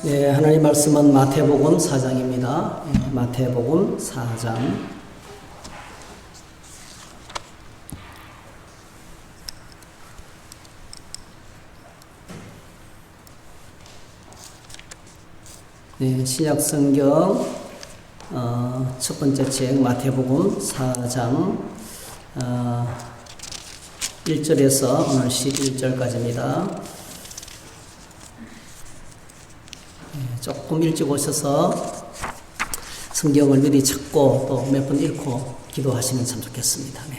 네, 하나님 말씀은 마태복음 4장입니다. 마태복음 4장. 네, 신약 성경 첫 번째 책 마태복음 4장 1절에서 오늘 11절까지입니다. 조금 일찍 오셔서 성경을 미리 찾고 또 몇 번 읽고 기도하시면 참 좋겠습니다. 네.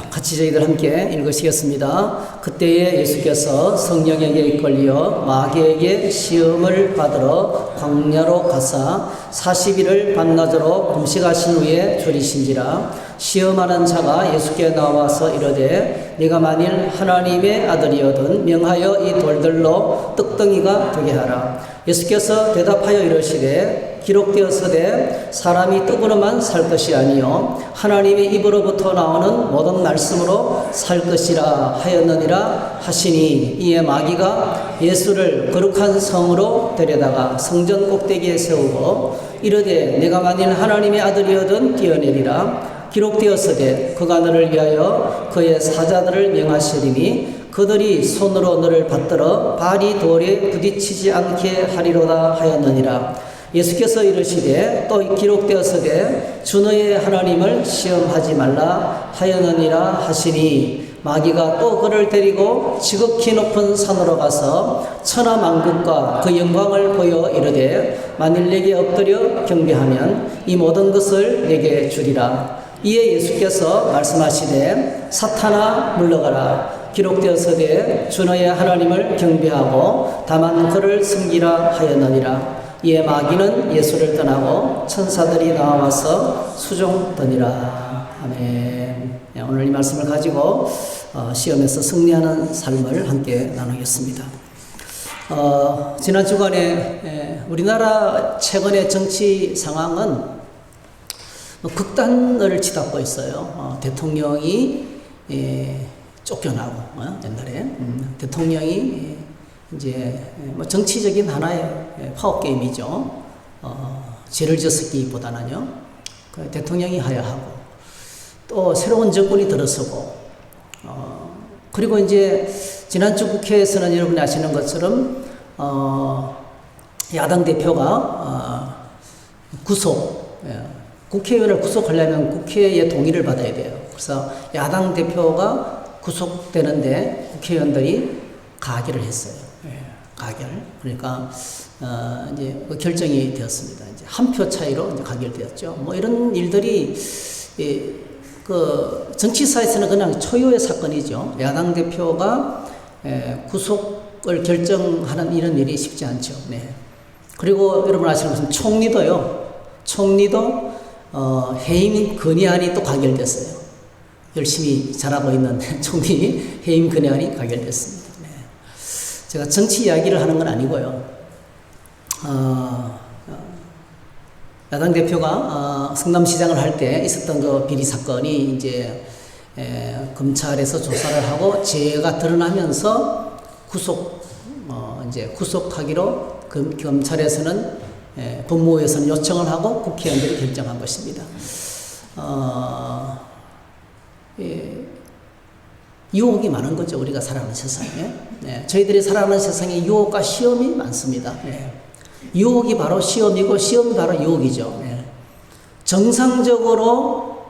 같이 저희들 함께 읽으시겠습니다. 그때에 예수께서 성령에게 이끌려 마귀에게 시험을 받으러 광야로 가사 40일을 밤낮으로 금식하신 후에 졸이신지라. 시험하는 자가 예수께 나와서 이르되 네가 만일 하나님의 아들이거든 명하여 이 돌들로 떡덩이가 되게 하라. 예수께서 대답하여 이르시되 기록되었으되 사람이 떡으로만 살 것이 아니요 하나님의 입으로부터 나오는 모든 말씀으로 살 것이라 하였느니라 하시니, 이에 마귀가 예수를 거룩한 성으로 데려다가 성전 꼭대기에 세우고 이르되 네가 만일 하나님의 아들이거든 뛰어내리라. 기록되었으되 그가 너를 위하여 그의 사자들을 명하시리니 그들이 손으로 너를 받들어 발이 돌에 부딪히지 않게 하리로다 하였느니라. 예수께서 이르시되 또 기록되었으되 주 너의 하나님을 시험하지 말라 하였느니라 하시니, 마귀가 또 그를 데리고 지극히 높은 산으로 가서 천하 만국과 그 영광을 보여 이르되 만일 내게 엎드려 경배하면 이 모든 것을 내게 주리라. 이에 예수께서 말씀하시되 사탄아 물러가라. 기록되었으되 주 너의 하나님을 경배하고 다만 그를 섬기라 하였느니라. 이에 마귀는 예수를 떠나고 천사들이 나와서 수종더니라. 아멘. 오늘 이 말씀을 가지고 시험에서 승리하는 삶을 함께 나누겠습니다. 지난 주간에 우리나라 최근의 정치 상황은 극단을 치닫고 있어요. 대통령이 쫓겨나고, 옛날에 대통령이 이제 정치적인 하나의 파워 게임이죠. 죄를 졌기보다는요. 대통령이 하야하고 또 새로운 정권이 들어서고, 그리고 이제 지난주 국회에서는 여러분이 아시는 것처럼 야당 대표가 국회의원을 구속하려면 국회의 동의를 받아야 돼요. 그래서 야당 대표가 구속되는데 국회의원들이 가결을 했어요. 가결. 그러니까 이제 결정이 되었습니다. 이제 한 표 차이로 이제 가결되었죠. 뭐 이런 일들이 그 정치사에서는 그냥 초유의 사건이죠. 야당 대표가 구속을 결정하는 이런 일이 쉽지 않죠. 네. 그리고 여러분 아시는 것은 총리도 해임 건의안이 또 가결됐어요. 열심히 잘하고 있는 총리 해임 건의안이 가결됐습니다. 네. 제가 정치 이야기를 하는 건 아니고요. 야당 대표가 성남시장을 할 때 있었던 그 비리 사건이 이제 검찰에서 조사를 하고 죄가 드러나면서 구속하기로 검찰에서는 법무부에서는 요청을 하고 국회의원들이 결정한 것입니다. 유혹이 많은 거죠. 우리가 살아가는 세상에. 저희들이 살아가는 세상에 유혹과 시험이 많습니다. 유혹이 바로 시험이고 시험이 바로 유혹이죠. 정상적으로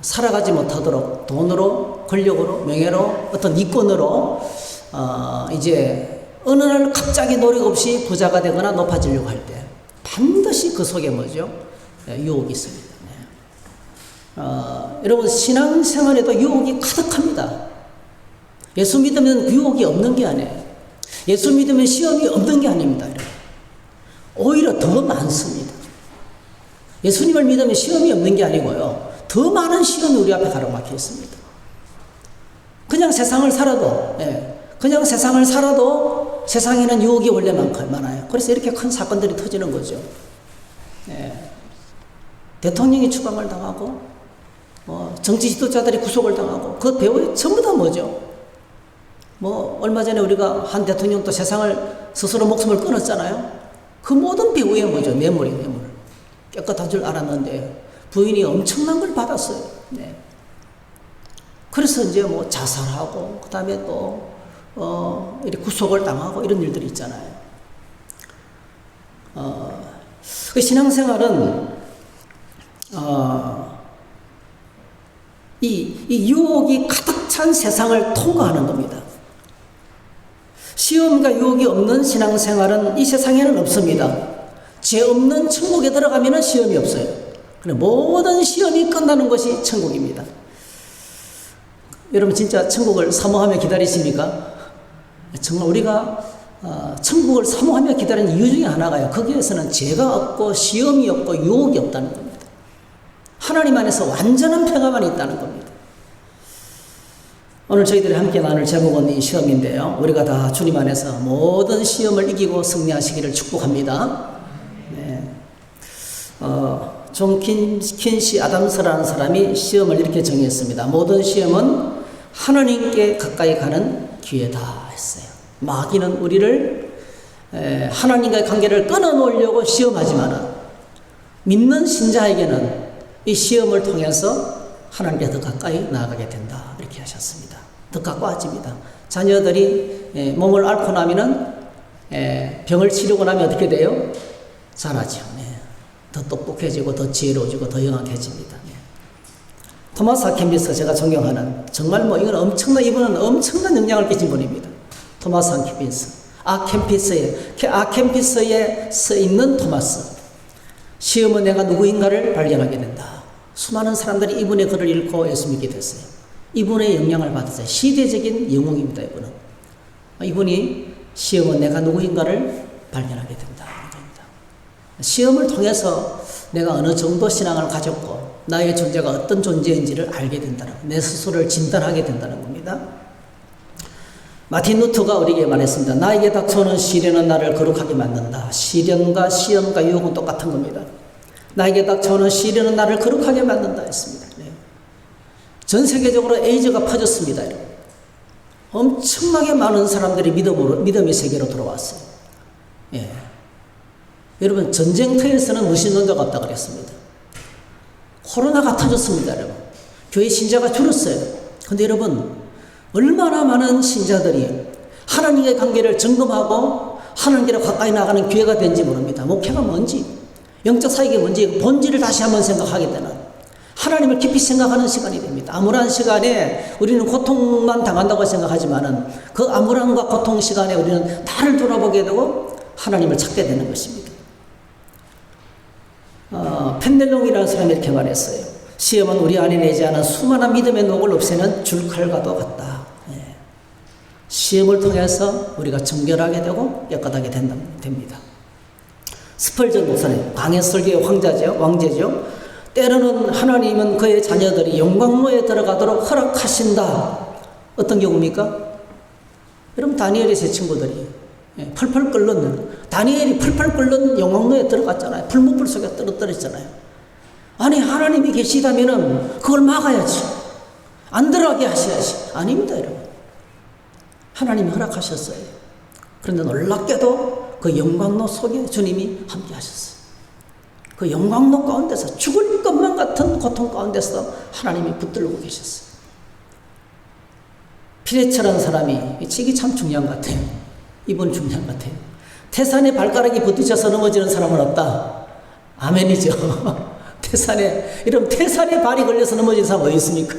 살아가지 못하도록 돈으로, 권력으로, 명예로, 어떤 이권으로 이제 어느 날 갑자기 노력 없이 부자가 되거나 높아지려고 할 때 반드시 그 속에 뭐죠? 유혹이 있습니다. 여러분 신앙생활에도 유혹이 가득합니다. 예수 믿으면 유혹이 없는 게 아니에요. 예수 믿으면 시험이 없는 게 아닙니다. 여러분. 오히려 더 많습니다. 예수님을 믿으면 시험이 없는 게 아니고요. 더 많은 시험이 우리 앞에 가로막혀 있습니다. 그냥 세상을 살아도 세상에는 유혹이 원래 많아요. 그래서 이렇게 큰 사건들이 터지는 거죠. 대통령이 추방을 당하고, 정치 지도자들이 구속을 당하고, 그 배후에 전부 다 뭐죠? 뭐 얼마 전에 우리가 한 대통령도 세상을 스스로 목숨을 끊었잖아요. 그 모든 배후에 뭐죠? 뇌물. 깨끗한 줄 알았는데 부인이 엄청난 걸 받았어요. 네. 그래서 이제 뭐 자살하고 그다음에 또 이렇게 구속을 당하고 이런 일들이 있잖아요. 그 신앙생활은 이 유혹이 가득 찬 세상을 통과하는 겁니다. 시험과 유혹이 없는 신앙생활은 이 세상에는 없습니다. 죄 없는 천국에 들어가면 시험이 없어요. 그래 모든 시험이 끝나는 것이 천국입니다. 여러분 진짜 천국을 사모하며 기다리십니까? 정말 우리가 천국을 사모하며 기다리는 이유 중에 하나가요. 거기에서는 죄가 없고 시험이 없고 유혹이 없다는 겁니다. 하나님 안에서 완전한 평화만 있다는 겁니다. 오늘 저희들이 함께 나눌 제목은 이 시험인데요. 우리가 다 주님 안에서 모든 시험을 이기고 승리하시기를 축복합니다. 네. 존 킨시 아담스라는 사람이 시험을 이렇게 정의했습니다. 모든 시험은 하나님께 가까이 가는 기회다 했어요. 마귀는 우리를 하나님과의 관계를 끊어놓으려고 시험하지만 믿는 신자에게는 이 시험을 통해서 하나님께 더 가까이 나아가게 된다 이렇게 하셨습니다. 더 가까워집니다. 자녀들이 몸을 앓고 나면은 병을 치르고 나면 어떻게 돼요? 자라죠. 더 똑똑해지고 더 지혜로워지고 더 영악해집니다. 토마스 아켄피스 제가 존경하는 정말 뭐 이건 이분은 엄청난 영향을 끼친 분입니다. 토마스 아켄피스에 써 있는 토마스. 시험은 내가 누구인가를 발견하게 된다. 수많은 사람들이 이분의 글을 읽고 예수 믿게 됐어요. 이분의 영향을 받았어요. 시대적인 영웅입니다. 이분이 시험은 내가 누구인가를 발견하게 된다. 시험을 통해서 내가 어느 정도 신앙을 가졌고 나의 존재가 어떤 존재인지를 알게 된다는 내 스스로를 진단하게 된다는 겁니다. 마틴 루터가 우리에게 말했습니다. 나에게 닥쳐오는 시련은 나를 거룩하게 만든다. 시련과 시험과 유혹은 똑같은 겁니다. 나에게 닥쳐오는 시련은 나를 거룩하게 만든다 했습니다. 전 세계적으로 에이즈가 퍼졌습니다. 엄청나게 많은 사람들이 믿음의 세계로 들어왔어요. 여러분 전쟁터에서는 무신론자가 없다고 그랬습니다. 코로나가 터졌습니다. 여러분 교회 신자가 줄었어요. 근데 여러분 얼마나 많은 신자들이 하나님의 관계를 점검하고 하나님께로 가까이 나가는 기회가 된지 모릅니다. 목표가 뭔지 영적 사역이 뭔지 본질을 다시 한번 생각하게 되는 하나님을 깊이 생각하는 시간이 됩니다. 암울한 시간에 우리는 고통만 당한다고 생각하지만은 그 암울함과 고통 시간에 우리는 나를 돌아보게 되고 하나님을 찾게 되는 것입니다. 펜넬롱이라는 사람이 이렇게 말했어요. 시험은 우리 안에 내지 않은 수많은 믿음의 녹을 없애는 줄칼과도 같다. 시험을 통해서 우리가 정결하게 되고 깨끗하게 됩니다. 스펄전 목사님, 광야 설교의 왕제죠. 때로는 하나님은 그의 자녀들이 영광로에 들어가도록 허락하신다. 어떤 경우입니까? 여러분 다니엘의 세 친구들이 펄펄 끓는 다니엘이 펄펄 끓는 영광로에 들어갔잖아요. 풀무불 속에 떨어뜨렸잖아요. 아니 하나님이 계시다면은 그걸 막아야지. 안 들어가게 하셔야지. 아닙니다 여러분. 하나님이 허락하셨어요. 그런데 놀랍게도 그 영광로 속에 주님이 함께 하셨어요. 그 영광로 가운데서 죽을 것만 같은 고통 가운데서 하나님이 붙들고 계셨어요. 피레처라는 사람이 이게 참 중요한 것 같아요. 이분 중요한 것 같아요. 태산에 발가락이 부딪혀서 넘어지는 사람은 없다. 아멘이죠. 태산에 발이 걸려서 넘어진 사람 어디 있습니까?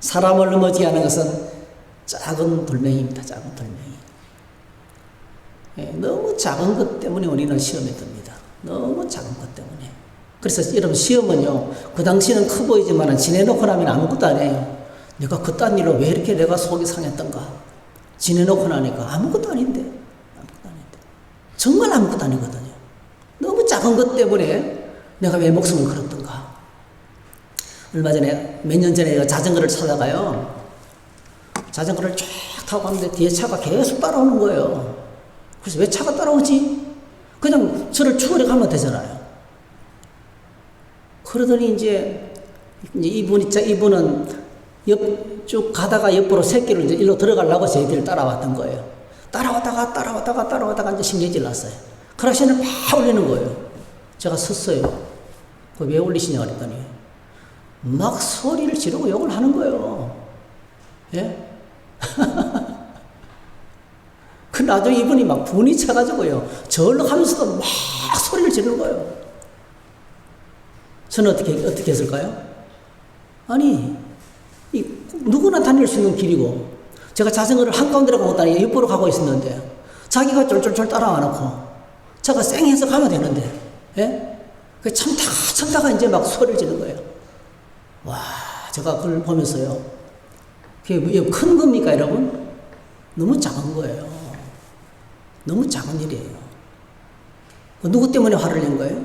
사람을 넘어지게 하는 것은 작은 돌멩이입니다. 작은 돌멩이. 너무 작은 것 때문에 우리는 시험에 듭니다. 너무 작은 것 때문에. 그래서 여러분 시험은요, 그 당시는 커 보이지만 지내놓고 나면 아무것도 아니에요. 내가 그딴 일로 왜 이렇게 내가 속이 상했던가? 지내놓고 나니까 아무것도 아닌데. 정말 아무것도 아니거든요. 너무 작은 것 때문에 내가 왜 목숨을 걸었던가. 얼마 전에, 몇 년 전에 자전거를 타다가요. 자전거를 쫙 타고 가는데 뒤에 차가 계속 따라오는 거예요. 그래서 왜 차가 따라오지? 그냥 저를 추월해 가면 되잖아요. 그러더니 이제 이분은 쭉 가다가 옆으로 새끼를 이제 일로 들어가려고 저희들이 따라왔던 거예요. 따라왔다가 이제 신경질 났어요. 크라시를 막 올리는 거예요. 제가 섰어요. 그 왜 올리시냐 그랬더니 막 소리를 지르고 욕을 하는 거예요. 예? 그 나중에 이분이 막 분이 차가지고요. 절로 하면서도 막 소리를 지르는 거예요. 저는 어떻게 했을까요? 아니, 누구나 다닐 수 있는 길이고, 제가 자전거를 한가운데로 가고 다니 옆으로 가고 있었는데, 자기가 쫄쫄쫄 따라와 놓고, 제가 쌩해서 가면 되는데, 예? 참다가 이제 막 소리를 지르는 거예요. 와, 제가 그걸 보면서요. 그게 큰 겁니까, 여러분? 너무 작은 거예요. 너무 작은 일이에요. 누구 때문에 화를 낸 거예요?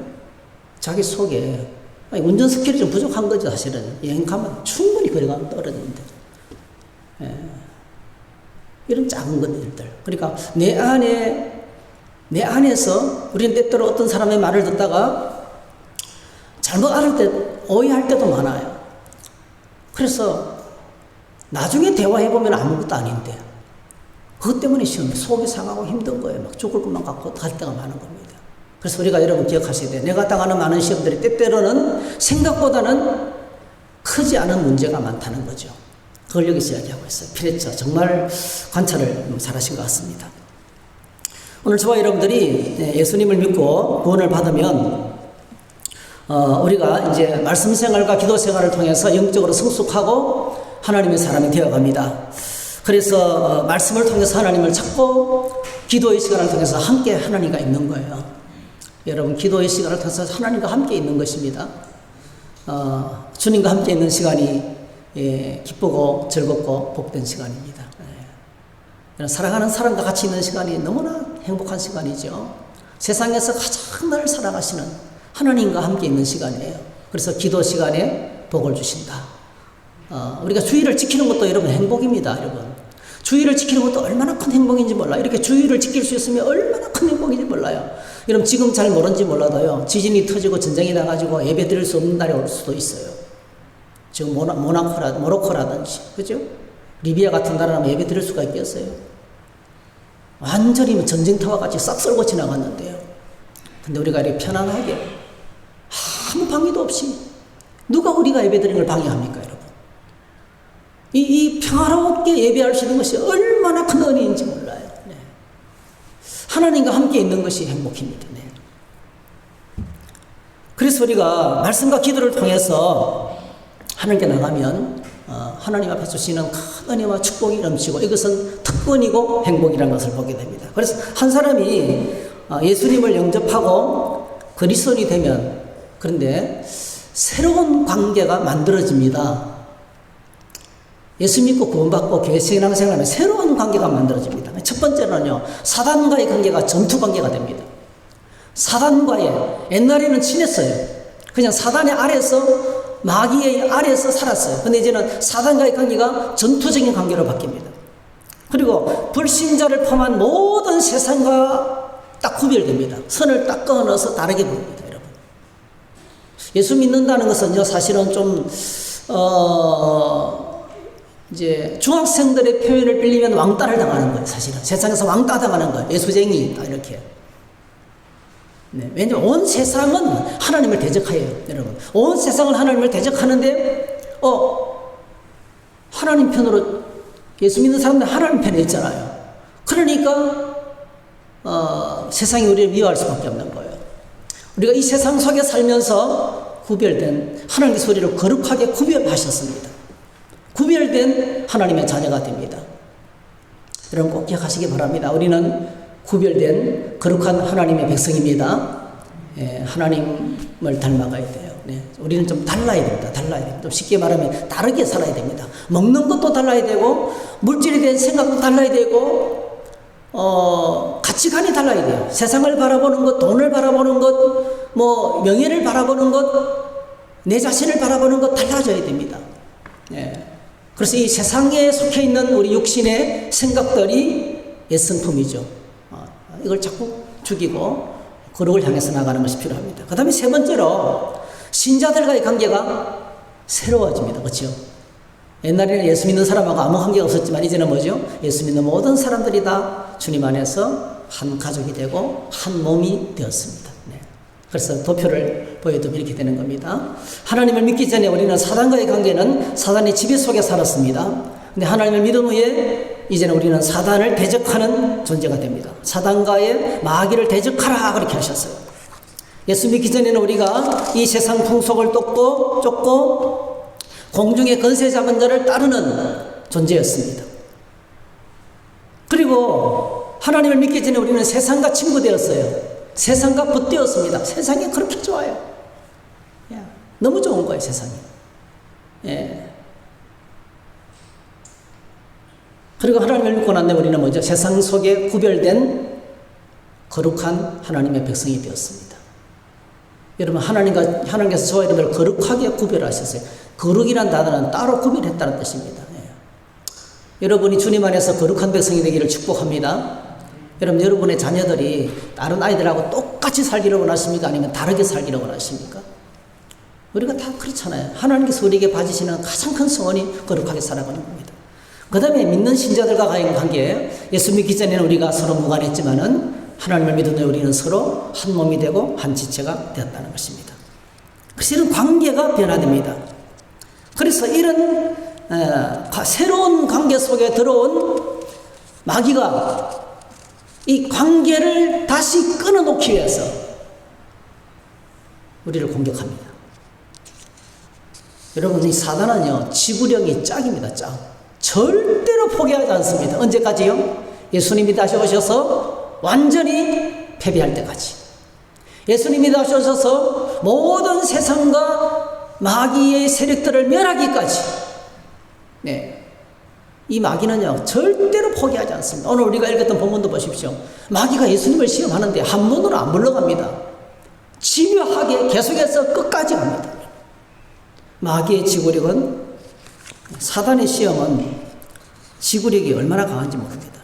자기 속에 운전 스킬이 좀 부족한 거죠, 사실은. 여행 가면 충분히 거리 가면 떨어지는데. 예. 이런 작은 것들들. 그러니까 내 안에서 우리는 때때로 어떤 사람의 말을 듣다가 잘못 알을 때, 오해할 때도 많아요. 그래서 나중에 대화해보면 아무것도 아닌데, 그것 때문에 속이 상하고 힘든 거예요. 막 죽을 것만 갖고 갈 때가 많은 겁니다. 그래서 우리가 여러분 기억하셔야 돼요. 내가 당하는 많은 시험들이 때때로는 생각보다는 크지 않은 문제가 많다는 거죠. 그걸 여기서 이야기하고 있어요. 피레처 정말 관찰을 잘하신 것 같습니다. 오늘 저와 여러분들이 예수님을 믿고 구원을 받으면 우리가 이제 말씀 생활과 기도 생활을 통해서 영적으로 성숙하고 하나님의 사람이 되어갑니다. 그래서 말씀을 통해서 하나님을 찾고 기도의 시간을 통해서 함께 하나님과 있는 거예요. 여러분, 기도의 시간을 통해서 하나님과 함께 있는 것입니다. 주님과 함께 있는 시간이 기쁘고 즐겁고 복된 시간입니다. 사랑하는 사람과 같이 있는 시간이 너무나 행복한 시간이죠. 세상에서 가장 나를 사랑하시는 하나님과 함께 있는 시간이에요. 그래서 기도 시간에 복을 주신다. 우리가 주의를 지키는 것도 여러분 행복입니다. 여러분, 주의를 지키는 것도 얼마나 큰 행복인지 몰라요. 이렇게 주의를 지킬 수 있으면 얼마나 큰 행복인지 몰라요. 여러분, 지금 잘 모르는지 몰라도요, 지진이 터지고 전쟁이 나가지고 예배 드릴 수 없는 날이 올 수도 있어요. 지금 모로코라든지, 그죠? 리비아 같은 나라라면 예배 드릴 수가 있겠어요? 완전히 전쟁터와 같이 싹 썰고 지나갔는데요. 근데 우리가 이렇게 편안하게 아무 방해도 없이 누가 우리가 예배 드리는 걸 방해합니까, 여러분? 이 평화롭게 예배할 수 있는 것이 얼마나 큰 은혜인지 몰라요. 네. 하나님과 함께 있는 것이 행복입니다. 네. 그래서 우리가 말씀과 기도를 통해서 하나님께 나가면 하나님 앞에 주시는 큰 은혜와 축복이 넘치고 이것은 특권이고 행복이라는 것을 보게 됩니다. 그래서 한 사람이 예수님을 영접하고 그리스도인이 되면, 그런데 새로운 관계가 만들어집니다. 예수 믿고 구원받고 교회 신앙생활하면 새로운 관계가 만들어집니다. 첫 번째는요, 사단과의 관계가 전투 관계가 됩니다. 사단과의, 옛날에는 친했어요. 그냥 사단의 아래서, 마귀의 아래에서 살았어요. 근데 이제는 사단과의 관계가 전투적인 관계로 바뀝니다. 그리고 불신자를 포함한 모든 세상과 딱 구별됩니다. 선을 딱 끊어서 다르게 보입니다, 여러분. 예수 믿는다는 것은요, 사실은 좀, 이제 중학생들의 표현을 빌리면 왕따를 당하는 거예요, 사실은. 세상에서 왕따 당하는 거예요. 예수쟁이, 이렇게. 네, 왜냐면 온 세상은 하나님을 대적해요, 여러분. 온 세상은 하나님을 대적하는데, 하나님 편으로, 예수 믿는 사람들 하나님 편에 있잖아요. 그러니까, 세상이 우리를 미워할 수밖에 없는 거예요. 우리가 이 세상 속에 살면서 구별된 하나님의 소리를 거룩하게 구별하셨습니다. 구별된 하나님의 자녀가 됩니다. 여러분 꼭 기억하시기 바랍니다. 우리는 구별된 거룩한 하나님의 백성입니다. 하나님을 닮아가야 돼요. 네. 우리는 좀 달라야 됩니다. 좀 쉽게 말하면 다르게 살아야 됩니다. 먹는 것도 달라야 되고, 물질에 대한 생각도 달라야 되고, 가치관이 달라야 돼요. 세상을 바라보는 것, 돈을 바라보는 것, 명예를 바라보는 것, 내 자신을 바라보는 것 달라져야 됩니다. 네. 그래서 이 세상에 속해 있는 우리 육신의 생각들이 옛성품이죠. 이걸 자꾸 죽이고 거룩을 향해서 나가는 것이 필요합니다. 그 다음에 세 번째로 신자들과의 관계가 새로워집니다. 그렇죠? 옛날에는 예수 믿는 사람하고 아무 관계가 없었지만 이제는 뭐죠? 예수 믿는 모든 사람들이 다 주님 안에서 한 가족이 되고 한 몸이 되었습니다. 네. 그래서 도표를 보여두면 이렇게 되는 겁니다. 하나님을 믿기 전에 우리는 사단과의 관계는 사단의 지배 속에 살았습니다. 근데 하나님을 믿은 후에 이제는 우리는 사단을 대적하는 존재가 됩니다. 사단과의 마귀를 대적하라 그렇게 하셨어요. 예수 믿기 전에는 우리가 이 세상 풍속을 쫓고 공중의 건세 잡은 자를 따르는 존재였습니다. 그리고 하나님을 믿기 전에 우리는 세상과 친구 되었어요. 세상과 붙되었습니다. 세상이 그렇게 좋아요. 너무 좋은 거예요, 세상이. 예. 그리고 하나님을 믿고 난 다음에 우리는 뭐죠? 세상 속에 구별된 거룩한 하나님의 백성이 되었습니다. 여러분, 하나님께서 저와 여러분을 거룩하게 구별하셨어요. 거룩이란 단어는 따로 구별했다는 뜻입니다. 예. 여러분이 주님 안에서 거룩한 백성이 되기를 축복합니다. 여러분의 자녀들이 다른 아이들하고 똑같이 살기를 원하십니까? 아니면 다르게 살기를 원하십니까? 우리가 다 그렇잖아요. 하나님께서 우리에게 봐주시는 가장 큰 소원이 거룩하게 살아가는 겁니다. 그 다음에 믿는 신자들과의 관계, 예수 믿기 전에는 우리가 서로 무관했지만은 하나님을 믿은 후에 우리는 서로 한 몸이 되고 한 지체가 되었다는 것입니다. 그래서 이런 관계가 변화됩니다. 그래서 이런 새로운 관계 속에 들어온 마귀가 이 관계를 다시 끊어놓기 위해서 우리를 공격합니다. 여러분, 이 사단은요, 지구력이 짝입니다, 짝. 절대로 포기하지 않습니다. 언제까지요? 예수님이 다시 오셔서 완전히 패배할 때까지. 예수님이 다시 오셔서 모든 세상과 마귀의 세력들을 멸하기까지. 네. 이 마귀는요, 절대로 포기하지 않습니다. 오늘 우리가 읽었던 본문도 보십시오. 마귀가 예수님을 시험하는데 한 번으로 안 물러갑니다. 집요하게 계속해서 끝까지 갑니다. 마귀의 지구력은, 사단의 시험은 지구력이 얼마나 강한지 모릅니다.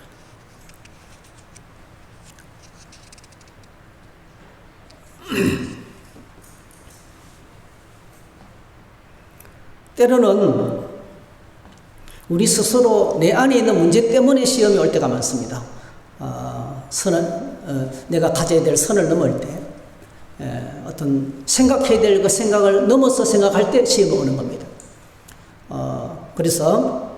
때로는 우리 스스로 내 안에 있는 문제 때문에 시험이 올 때가 많습니다. 내가 가져야 될 선을 넘을 때, 어떤 생각해야 될 그 생각을 넘어서 생각할 때 시험이 오는 겁니다. 그래서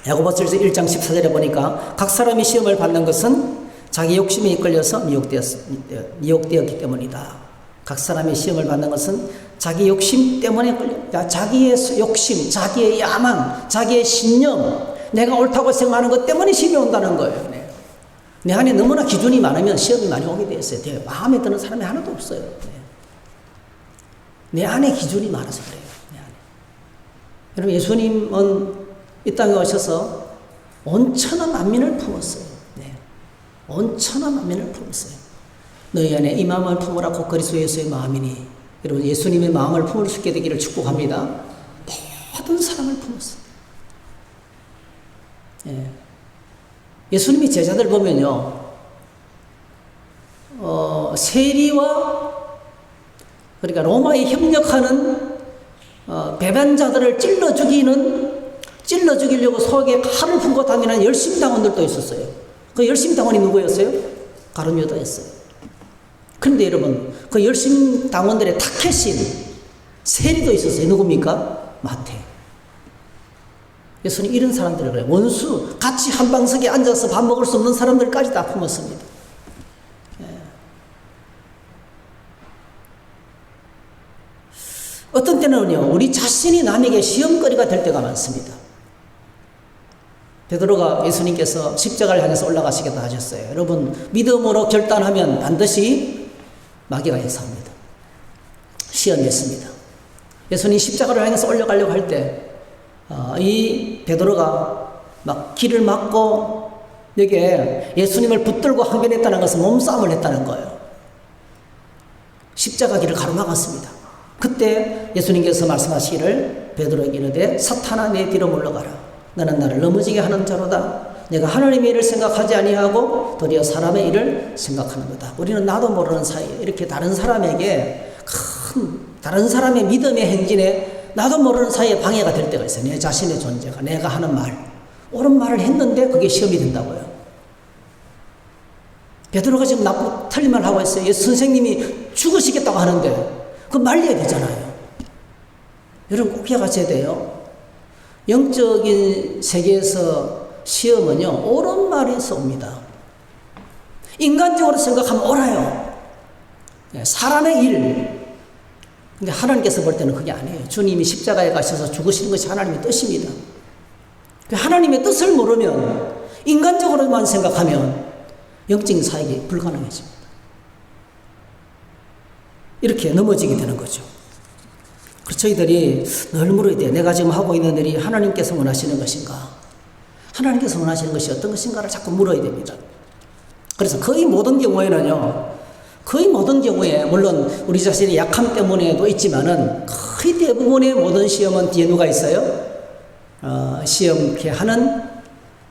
야고보서에서 1장 14절에 보니까 각 사람이 시험을 받는 것은 자기 욕심에 이끌려서 미혹되었기 때문이다. 각 사람이 시험을 받는 것은 자기 욕심 때문에 자기의 욕심, 자기의 야망, 자기의 신념, 내가 옳다고 생각하는 것 때문에 시험이 온다는 거예요. 네. 내 안에 너무나 기준이 많으면 시험이 많이 오게 되어 있어요. 마음에 드는 사람이 하나도 없어요. 네. 내 안에 기준이 많아서 그래요. 내 안에. 여러분, 예수님은 이 땅에 오셔서 온천한 만민을 품었어요. 네. 온천한 만민을 품었어요. 너희 안에 이 마음을 품으라 곧 그리스도 예수의 마음이니. 여러분, 예수님의 마음을 품을 수 있게 되기를 축복합니다. 모든 사람을 품었어요. 예. 예수님이 제자들 보면요, 세리와 그러니까 로마에 협력하는 배반자들을 찔러 죽이려고 속에 칼을 품고 다니는 열심당원들도 있었어요. 그 열심당원이 누구였어요? 가룟 유다였어요. 그런데 여러분, 그 열심당원들의 타켓인 세리도 있었어요. 누굽니까? 마태. 예수님 이런 사람들을 그래요. 원수, 같이 한 방석에 앉아서 밥 먹을 수 없는 사람들까지 다 품었습니다. 예. 어떤 때는요, 우리 자신이 남에게 시험거리가 될 때가 많습니다. 베드로가 예수님께서 십자가를 향해서 올라가시겠다 하셨어요. 여러분, 믿음으로 결단하면 반드시 마귀가 역사합니다. 시험했습니다. 예수님 십자가를 향해서 올라가려고 할 때, 이 베드로가 막 길을 막고 여기에 예수님을 붙들고 항변했다는 것은 몸싸움을 했다는 거예요. 십자가 길을 가로막았습니다. 그때 예수님께서 말씀하시기를 베드로에게 이르되 사탄아 내 뒤로 물러가라. 너는 나를 넘어지게 하는 자로다. 내가 하나님의 일을 생각하지 아니하고 도리어 사람의 일을 생각하는 거다. 우리는 나도 모르는 사이에 이렇게 다른 사람의 믿음의 행진에 나도 모르는 사이에 방해가 될 때가 있어요. 내 자신의 존재가, 내가 하는 말, 옳은 말을 했는데 그게 시험이 된다고요. 베드로가 지금 틀린 말 하고 있어요. 예수 선생님이 죽으시겠다고 하는데 그거 말려야 되잖아요. 여러분 꼭 기억하셔야 돼요. 영적인 세계에서 시험은요, 옳은 말에서 옵니다. 인간적으로 생각하면 옳아요. 사람의 일. 근데 하나님께서 볼 때는 그게 아니에요. 주님이 십자가에 가셔서 죽으시는 것이 하나님의 뜻입니다. 하나님의 뜻을 모르면, 인간적으로만 생각하면 영적인 사역이 불가능해집니다. 이렇게 넘어지게 되는 거죠. 그래서 저희들이 늘 물어야 돼요. 내가 지금 하고 있는 일이 하나님께서 원하시는 것인가? 하나님께서 원하시는 것이 어떤 것인가를 자꾸 물어야 됩니다. 그래서 거의 모든 경우에는요, 거의 모든 경우에, 물론 우리 자신의 약함 때문에도 있지만은, 거의 대부분의 모든 시험은 뒤에 누가 있어요? 시험케 하는,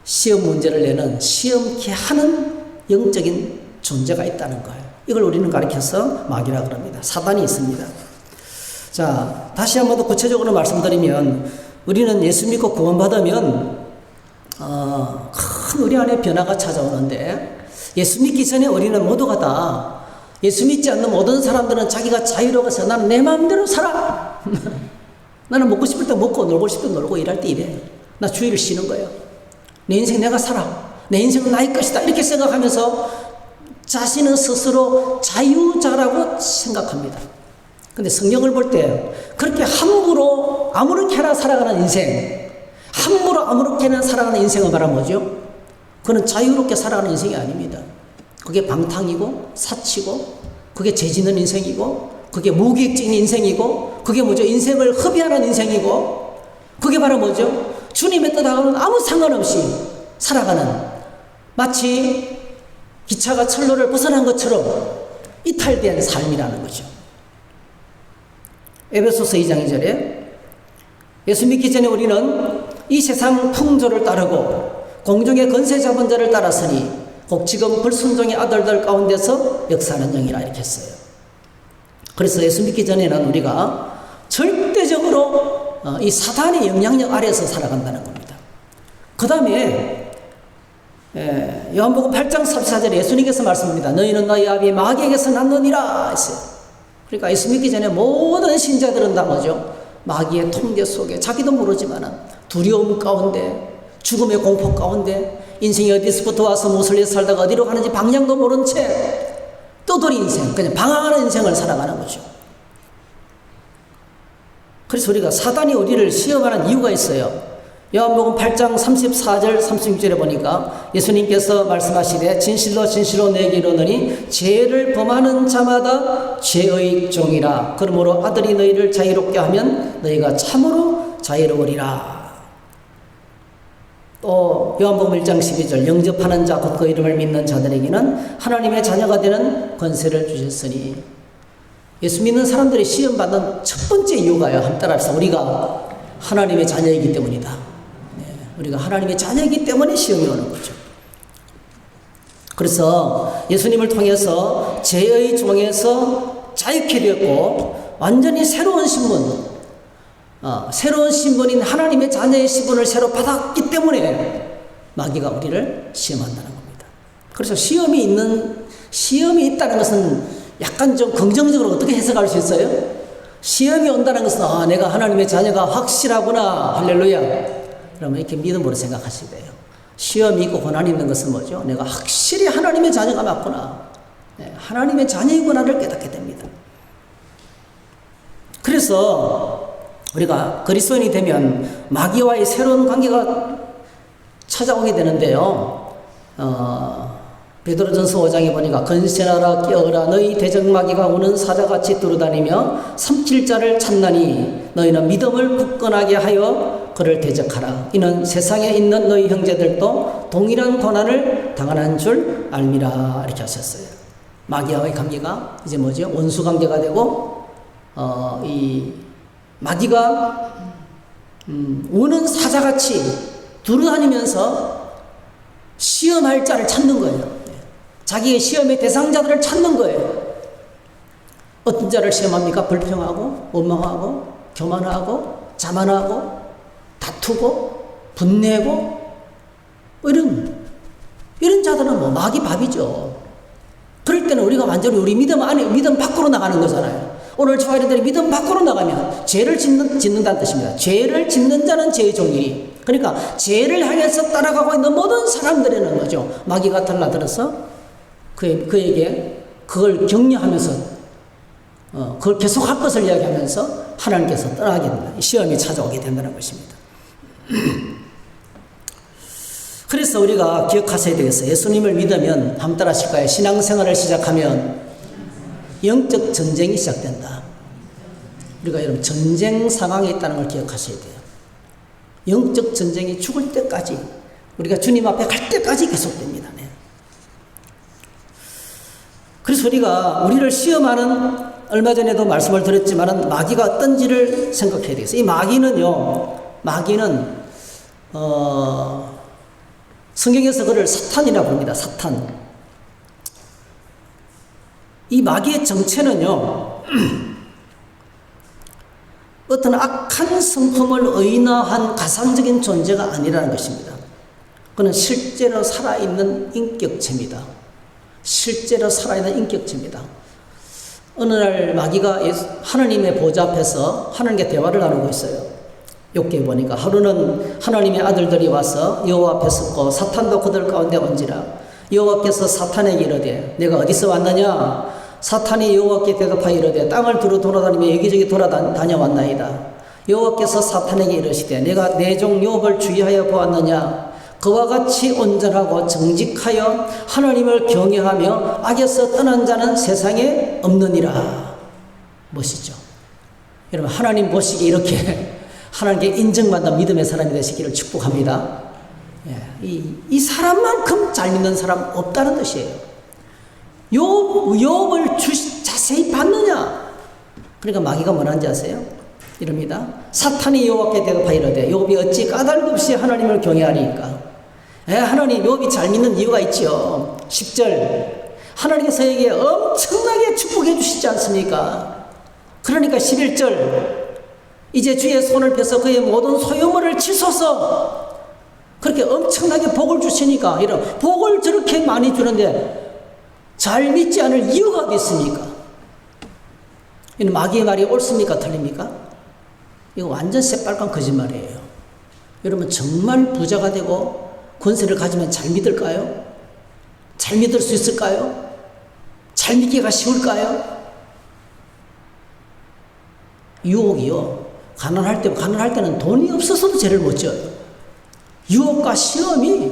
시험 문제를 내는, 시험케 하는 영적인 존재가 있다는 거예요. 이걸 우리는 가르쳐서 마귀라 그럽니다. 사단이 있습니다. 자, 다시 한 번 더 구체적으로 말씀드리면, 우리는 예수 믿고 구원받으면 큰 우리 안에 변화가 찾아오는데, 예수 믿기 전에 우리는 모두가 다, 예수 믿지 않는 모든 사람들은 자기가 자유로워서 나는 내 마음대로 살아. 나는 먹고 싶을 때 먹고 놀고 싶을 때 놀고 일할 때 일해. 나 주의를 쉬는 거예요. 내 인생 내가 살아. 내 인생은 나의 것이다. 이렇게 생각하면서 자신은 스스로 자유자라고 생각합니다. 근데 성경을 볼 때 그렇게 함부로 아무렇게나 살아가는 인생, 함부로 아무렇게나 살아가는 인생을 말하면 뭐죠? 그건 자유롭게 살아가는 인생이 아닙니다. 그게 방탕이고 사치고, 그게 죄짓는 인생이고, 그게 무기획적인 인생이고, 그게 뭐죠? 인생을 허비하는 인생이고, 그게 바로 뭐죠? 주님의 뜻하고는 아무 상관없이 살아가는, 마치 기차가 철로를 벗어난 것처럼 이탈된 삶이라는 거죠. 에베소서 2장 2절에 예수 믿기 전에 우리는 이 세상 풍조를 따르고 공중의 권세 잡은 자를 따랐으니 곧 지금 불순종의 아들들 가운데서 역사하는 영이라 이렇게 했어요. 그래서 예수 믿기 전에는 우리가 절대적으로 이 사단의 영향력 아래에서 살아간다는 겁니다. 그 다음에 요한복음 8장 34절에 예수님께서 말씀합니다. 너희는 너희 아비 마귀에게서 났느니라 했어요. 그러니까 예수 믿기 전에 모든 신자들은 다 뭐죠? 마귀의 통제 속에 자기도 모르지만 두려움 가운데, 죽음의 공포 가운데, 인생이 어디서부터 와서 무엇을 위해서 살다가 어디로 가는지 방향도 모른 채 떠돌이 인생, 그냥 방황하는 인생을 살아가는 거죠. 그래서 우리가 사단이 우리를 시험하는 이유가 있어요. 요한복음 8장 34절 36절에 보니까 예수님께서 말씀하시되 진실로 진실로 내게 이르노니 죄를 범하는 자마다 죄의 종이라. 그러므로 아들이 너희를 자유롭게 하면 너희가 참으로 자유로우리라. 또 요한복음 1장 12절 영접하는 자 곧 그 이름을 믿는 자들에게는 하나님의 자녀가 되는 권세를 주셨으니. 예수 믿는 사람들이 시험받는 첫 번째 이유가요, 한번 따라합시다. 우리가 하나님의 자녀이기 때문이다. 우리가 하나님의 자녀이기 때문에 시험이 오는 거죠. 그래서 예수님을 통해서 죄의 종에서 자유케 되었고 완전히 새로운 신분, 새로운 신분인 하나님의 자녀의 신분을 새로 받았기 때문에 마귀가 우리를 시험한다는 겁니다. 그래서 시험이 있다는 것은 약간 좀 긍정적으로 어떻게 해석할 수 있어요? 시험이 온다는 것은 내가 하나님의 자녀가 확실하구나, 할렐루야. 그러면 이렇게 믿음으로 생각하시면 돼요. 시험이 있고 고난이 있는 것은 뭐죠? 내가 확실히 하나님의 자녀가 맞구나, 하나님의 자녀이구나를 깨닫게 됩니다. 그래서 우리가 그리스도인이 되면 마귀와의 새로운 관계가 찾아오게 되는데요. 베드로전서 5장에 보니까 건세나라 깨어라 너희 대적마귀가 우는 사자같이 두루다니며 삼킬 자를 찾나니 너희는 믿음을 굳건하게 하여 그를 대적하라. 이는 세상에 있는 너희 형제들도 동일한 고난을 당하는 줄 알미라. 이렇게 하셨어요. 마귀와의 관계가 이제 뭐죠? 원수 관계가 되고 이 마귀가 우는 사자같이 두루다니면서 시험할 자를 찾는 거예요. 자기의 시험의 대상자들을 찾는 거예요. 어떤 자를 시험합니까? 불평하고 원망하고 교만하고 자만하고 다투고 분내고 뭐 이런 자들은 뭐 마귀 밥이죠. 그럴 때는 우리가 완전히 우리 믿음 안에 믿음 밖으로 나가는 거잖아요. 오늘 저와 여러분들이 믿음 밖으로 나가면 죄를 짓는다는 뜻입니다. 죄를 짓는 자는 죄의 종이니, 그러니까 죄를 향해서 따라가고 있는 모든 사람들에는 뭐죠? 마귀가 달라들어서 그에게 그걸 격려하면서 그걸 계속할 것을 이야기하면서 하나님께서 떠나게 된다. 시험이 찾아오게 된다는 것입니다. 그래서 우리가 기억하셔야 되겠어요. 예수님을 믿으면 한번 따라 하실까요? 신앙생활을 시작하면 영적 전쟁이 시작된다. 우리가 여러분 전쟁 상황에 있다는 걸 기억하셔야 돼요. 영적 전쟁이 죽을 때까지, 우리가 주님 앞에 갈 때까지 계속됩니다. 네. 그래서 우리를 시험하는, 얼마 전에도 말씀을 드렸지만 마귀가 어떤지를 생각해야 되겠어요. 이 마귀는 성경에서 그를 사탄이라고 부릅니다. 사탄. 이 마귀의 정체는요, 어떤 악한 성품을 의인화한 가상적인 존재가 아니라는 것입니다. 그는 실제로 살아있는 인격체입니다. 실제로 살아있는 인격체입니다. 어느 날 마귀가 하나님의 보좌 앞에서 하나님께 대화를 나누고 있어요. 욥기에 보니까 하루는 하나님의 아들들이 와서 여호와 앞에 섰고 사탄도 그들 가운데 온지라. 여호와께서 사탄에게 이르되 내가 어디서 왔느냐? 사탄이 여호와께 대답하여 이르되 땅을 두루 돌아다니며 여기저기 돌아다녀왔나이다. 여호와께서 사탄에게 이르시되 내가 내 종 욥을 주의하여 보았느냐? 그와 같이 온전하고 정직하여 하나님을 경외하며 악에서 떠난 자는 세상에 없느니라. 멋있죠? 여러분, 하나님 보시기에 이렇게 하나님께 인정받는 믿음의 사람이 되시기를 축복합니다. 이 사람만큼 잘 믿는 사람 없다는 뜻이에요. 욥을 자세히 봤느냐? 그러니까 마귀가 뭐라는지 아세요? 이럽니다. 사탄이 여호와께 대답하여 이르되 욥이 어찌 까닭없이 하나님을 경외하리이까? 하나님, 욥이 잘 믿는 이유가 있죠. 10절 하나님께서 에게 엄청나게 축복해 주시지 않습니까? 그러니까 11절 이제 주의 손을 펴서 그의 모든 소유물을 치소서. 그렇게 엄청나게 복을 주시니까, 이런 복을 저렇게 많이 주는데 잘 믿지 않을 이유가 어디 있습니까? 이는 마귀의 말이 옳습니까? 틀립니까? 이거 완전 새빨간 거짓말이에요. 여러분, 정말 부자가 되고 권세를 가지면 잘 믿을까요? 잘 믿을 수 있을까요? 잘 믿기가 쉬울까요? 유혹이요, 가난할 때는 돈이 없어서도 죄를 못 지어요. 유혹과 시험이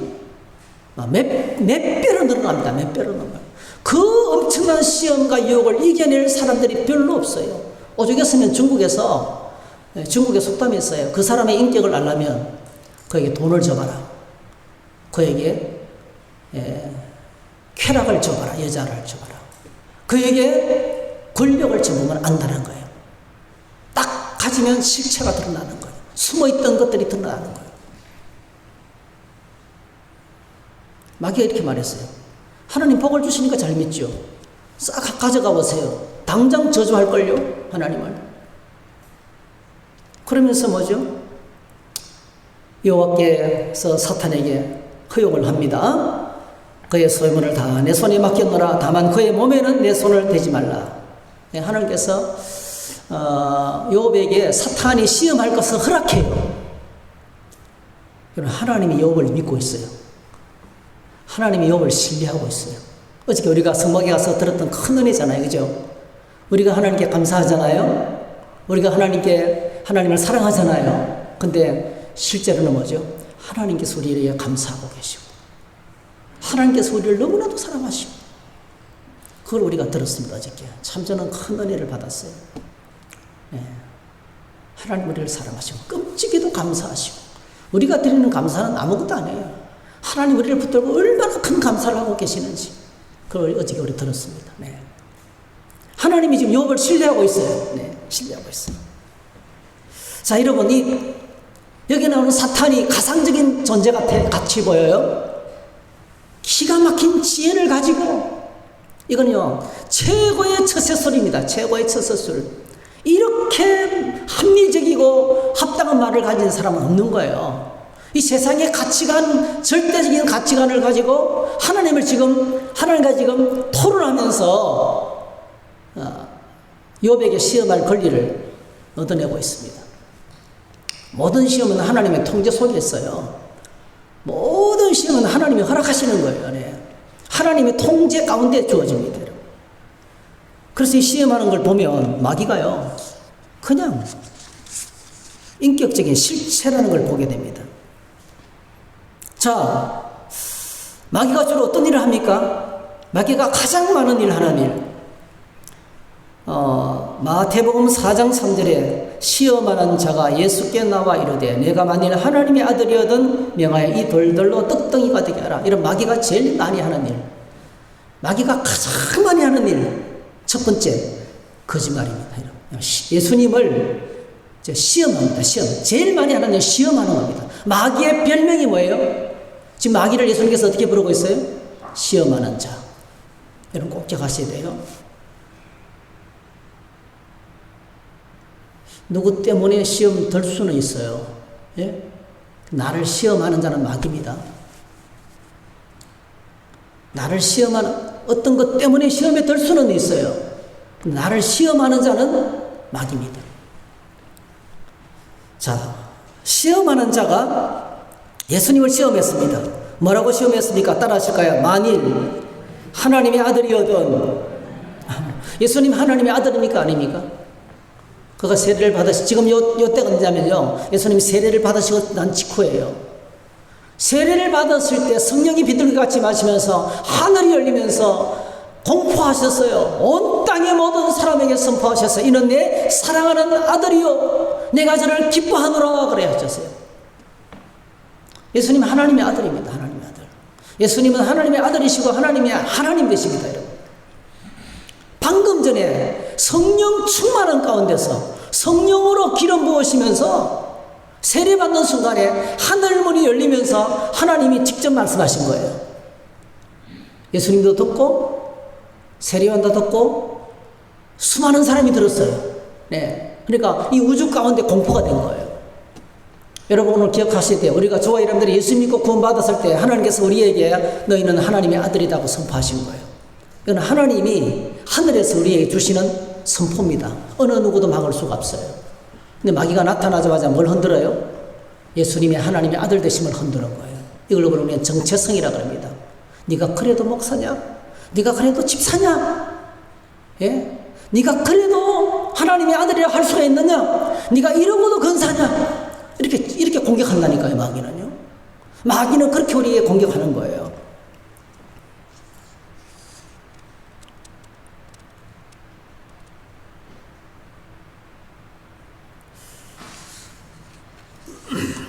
몇 배로 늘어납니다. 몇 배로 늘어납니다. 그 엄청난 시험과 유혹을 이겨낼 사람들이 별로 없어요. 오죽했으면 중국의 속담이 있어요. 그 사람의 인격을 알려면 그에게 돈을 줘봐라. 그에게 쾌락을 줘봐라. 여자를 줘봐라. 그에게 권력을 줘보면 안다는 거예요. 딱 가지면 실체가 드러나는 거예요. 숨어있던 것들이 드러나는 거예요. 마귀가 이렇게 말했어요. 하나님 복을 주시니까 잘 믿죠. 싹 가져가 보세요. 당장 저주할걸요, 하나님을. 그러면서 뭐죠? 여호와께서 사탄에게 허용을 합니다. 그의 소유물을 다 내 손에 맡겼노라. 다만 그의 몸에는 내 손을 대지 말라. 하나님께서 욥에게 사탄이 시험할 것을 허락해요. 하나님이 욥을 믿고 있어요. 하나님이 욥을 신뢰하고 있어요. 어저께 우리가 성막에 가서 들었던 큰 은혜잖아요. 그죠? 우리가 하나님께 감사하잖아요. 우리가 하나님을 사랑하잖아요. 근데 실제로는 뭐죠? 하나님께서 우리를 위해 감사하고 계시고, 하나님께서 우리를 너무나도 사랑하시고, 그걸 우리가 들었습니다. 어저께. 참 저는 큰 은혜를 받았어요. 네. 하나님 우리를 사랑하시고 끔찍이도 감사하시고, 우리가 드리는 감사는 아무것도 아니에요. 하나님 우리를 붙들고 얼마나 큰 감사를 하고 계시는지, 그걸 어저께 우리 들었습니다. 네. 하나님이 지금 욥을 신뢰하고 있어요. 네, 신뢰하고 있어요. 자, 여러분, 여기 나오는 사탄이 가상적인 존재 같이 보여요. 기가 막힌 지혜를 가지고, 이건요, 최고의 처세술입니다. 최고의 처세술. 이렇게 합리적이고 합당한 말을 가진 사람은 없는 거예요. 이 세상의 가치관, 절대적인 가치관을 가지고 하나님과 지금 토론하면서 욥에게 시험할 권리를 얻어내고 있습니다. 모든 시험은 하나님의 통제 속에 있어요. 모든 시험은 하나님이 허락하시는 거예요. 네. 하나님의 통제 가운데 주어집니다. 그래서 이 시험하는 걸 보면 마귀가요, 그냥 인격적인 실체라는 걸 보게 됩니다. 자, 마귀가 주로 어떤 일을 합니까? 마귀가 가장 많은 일 하는 일. 마태복음 4장 3절에 시험하는 자가 예수께 나와 이르되 내가 만일 하나님의 아들이거든 명하여 이 돌들로 떡덩이가 되게 하라. 이런 마귀가 제일 많이 하는 일. 마귀가 가장 많이 하는 일. 첫 번째, 거짓말입니다. 예수님을 시험합니다. 시험. 제일 많이 하는 일 시험하는 겁니다. 마귀의 별명이 뭐예요? 지금 마귀를 예수님께서 어떻게 부르고 있어요? 시험하는 자. 여러분 꼭 기억하셔야 돼요. 누구 때문에 시험 들 수는 있어요. 예? 나를 시험하는 자는 마귀입니다. 나를 시험하는 어떤 것 때문에 시험에 들 수는 있어요. 나를 시험하는 자는 마귀입니다. 자, 시험하는 자가 예수님을 시험했습니다. 뭐라고 시험했습니까? 따라하실까요? 만일 하나님의 아들이거든. 예수님 하나님의 아들입니까? 아닙니까? 그가 세례를 지금 요 때가 언제냐면요. 예수님이 세례를 받으시고 난 직후예요. 세례를 받았을 때 성령이 비둘기같이 마시면서 하늘이 열리면서 공포하셨어요. 온 땅의 모든 사람에게 선포하셨어요. 이는 내 사랑하는 아들이요 내가 저를 기뻐하노라 그래 하셨어요. 예수님 하나님의 아들입니다. 하나님의 아들. 예수님은 하나님의 아들이시고 하나님의 하나님 되십니다. 여러분. 방금 전에 성령 충만한 가운데서 성령으로 기름 부으시면서 세례받는 순간에 하늘문이 열리면서 하나님이 직접 말씀하신 거예요. 예수님도 듣고 세례요한도 듣고 수많은 사람이 들었어요. 네. 그러니까 이 우주 가운데 공포가 된 거예요. 여러분 오늘 기억하셔야 돼요. 우리가 저와 여러분들이 예수 믿고 구원받았을 때 하나님께서 우리에게 너희는 하나님의 아들이라고 선포하신 거예요. 이건 하나님이 하늘에서 우리에게 주시는 선포입니다. 어느 누구도 막을 수가 없어요. 근데 마귀가 나타나자마자 뭘 흔들어요? 예수님이 하나님의 아들 되심을 흔드는 거예요. 이걸 우리는 정체성이라고 합니다. 네가 그래도 목사냐? 네가 그래도 집사냐? 예? 네가 그래도 하나님의 아들이라 할 수가 있느냐? 네가 이러고도 근사냐? 이렇게 공격한다니까요, 마귀는요. 마귀는 그렇게 우리에게 공격하는 거예요.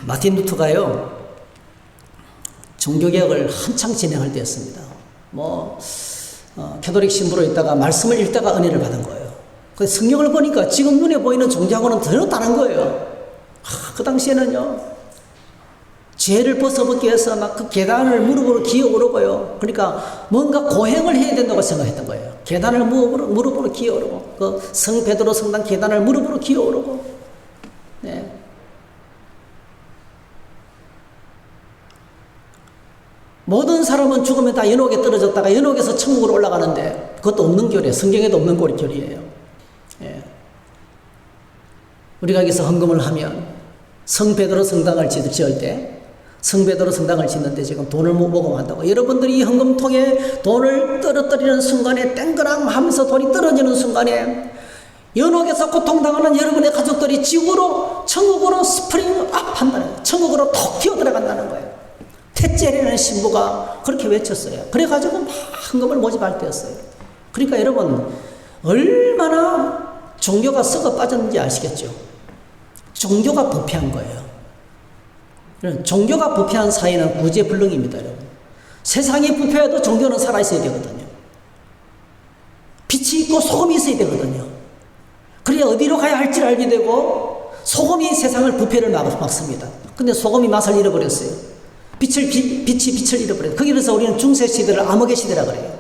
마틴 루터가요, 종교개혁을 한창 진행할 때였습니다. 캐톨릭 신부로 있다가 말씀을 읽다가 은혜를 받은 거예요. 그래서 성경을 보니까 지금 눈에 보이는 종교하고는 전혀 다른 거예요. 그 당시에는요, 죄를 벗어먹기 위해서 막 그 계단을 무릎으로 기어 오르고요. 그러니까 뭔가 고행을 해야 된다고 생각했던 거예요. 계단을 무릎으로 기어 오르고, 그 성 베드로 성당 계단을 무릎으로 기어 오르고, 네. 모든 사람은 죽으면 다 연옥에 떨어졌다가 연옥에서 천국으로 올라가는데 그것도 없는 교리예요. 성경에도 없는 교리예요. 예. 우리가 여기서 헌금을 하면 성 베드로 성당을 지을 때 성 베드로 성당을 짓는데 지금 돈을 모금한다고 여러분들이 이 헌금통에 돈을 떨어뜨리는 순간에 땡그랑 하면서 돈이 떨어지는 순간에 연옥에서 고통당하는 여러분의 가족들이 지구로 천국으로 스프링 업 한다는 거예요. 천국으로 톡 튀어 들어간다는 거예요. 테째라는 신부가 그렇게 외쳤어요. 그래가지고 막 헌금을 모집할 때였어요. 그러니까 여러분 얼마나 종교가 썩어 빠졌는지 아시겠죠? 종교가 부패한 거예요. 종교가 부패한 사회는 구제불능입니다. 여러분. 세상이 부패해도 종교는 살아있어야 되거든요. 빛이 있고 소금이 있어야 되거든요. 그래야 어디로 가야 할지를 알게 되고 소금이 세상을 부패를 막습니다. 근데 소금이 맛을 잃어버렸어요. 빛이 빛을 잃어버려요. 거기서 우리는 중세 시대를 암흑의 시대라 그래요.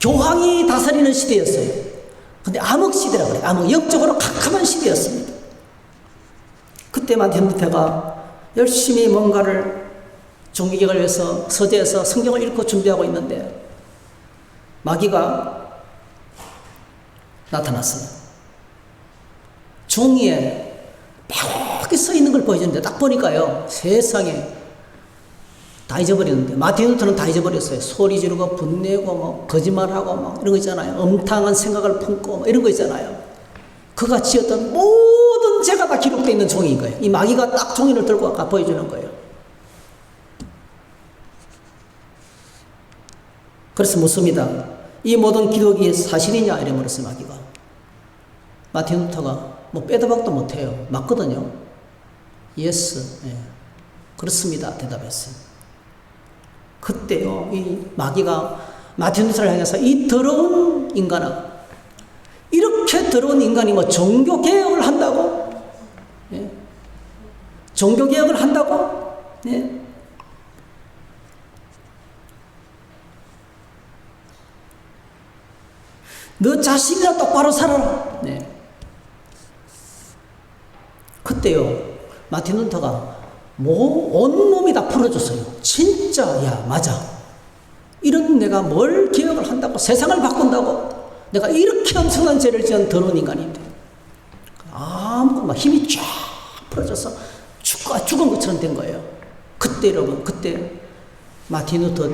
교황이 다스리는 시대였어요. 근데 암흑 시대라고 그래요. 암흑, 영적으로 캄캄한 시대였습니다. 그때만 덴드테가 열심히 뭔가를 종교개혁을 위해서 서재에서 성경을 읽고 준비하고 있는데 마귀가 나타났어요. 종이에 벽에 써 있는 걸 보여주는데 딱 보니까요, 세상에 다 잊어버렸는데, 마틴 루터는 다 잊어버렸어요. 소리 지르고 분내고 뭐 거짓말하고 뭐 이런 거 있잖아요. 엄탕한 생각을 품고 뭐 이런 거 있잖아요. 그가 지었던 모든 죄가 다 기록되어 있는 종이인 거예요. 이 마귀가 딱 종이를 들고 아까 보여주는 거예요. 그래서 묻습니다. 이 모든 기록이 사실이냐 이래 물었어요. 마귀가. 마틴 루터가 뭐 빼도 박도 못해요. 맞거든요. 예스, 예. 그렇습니다. 대답했어요. 그때요, 이 마귀가 마틴 루터를 향해서 이 더러운 인간아, 이렇게 더러운 인간이 뭐 종교개혁을 한다고? 예? 종교개혁을 한다고? 예? 너 자신이나 똑바로 살아라. 네. 그때요, 마틴 루터가 온몸이 다 풀어줬어요. 진짜, 야, 맞아. 이런 내가 뭘 개혁을 한다고, 세상을 바꾼다고, 내가 이렇게 엄청난 죄를 지은 더러운 인간인데, 막 힘이 쫙 풀어져서 죽은 것처럼 된 거예요. 그때 여러분, 그때 마틴 루터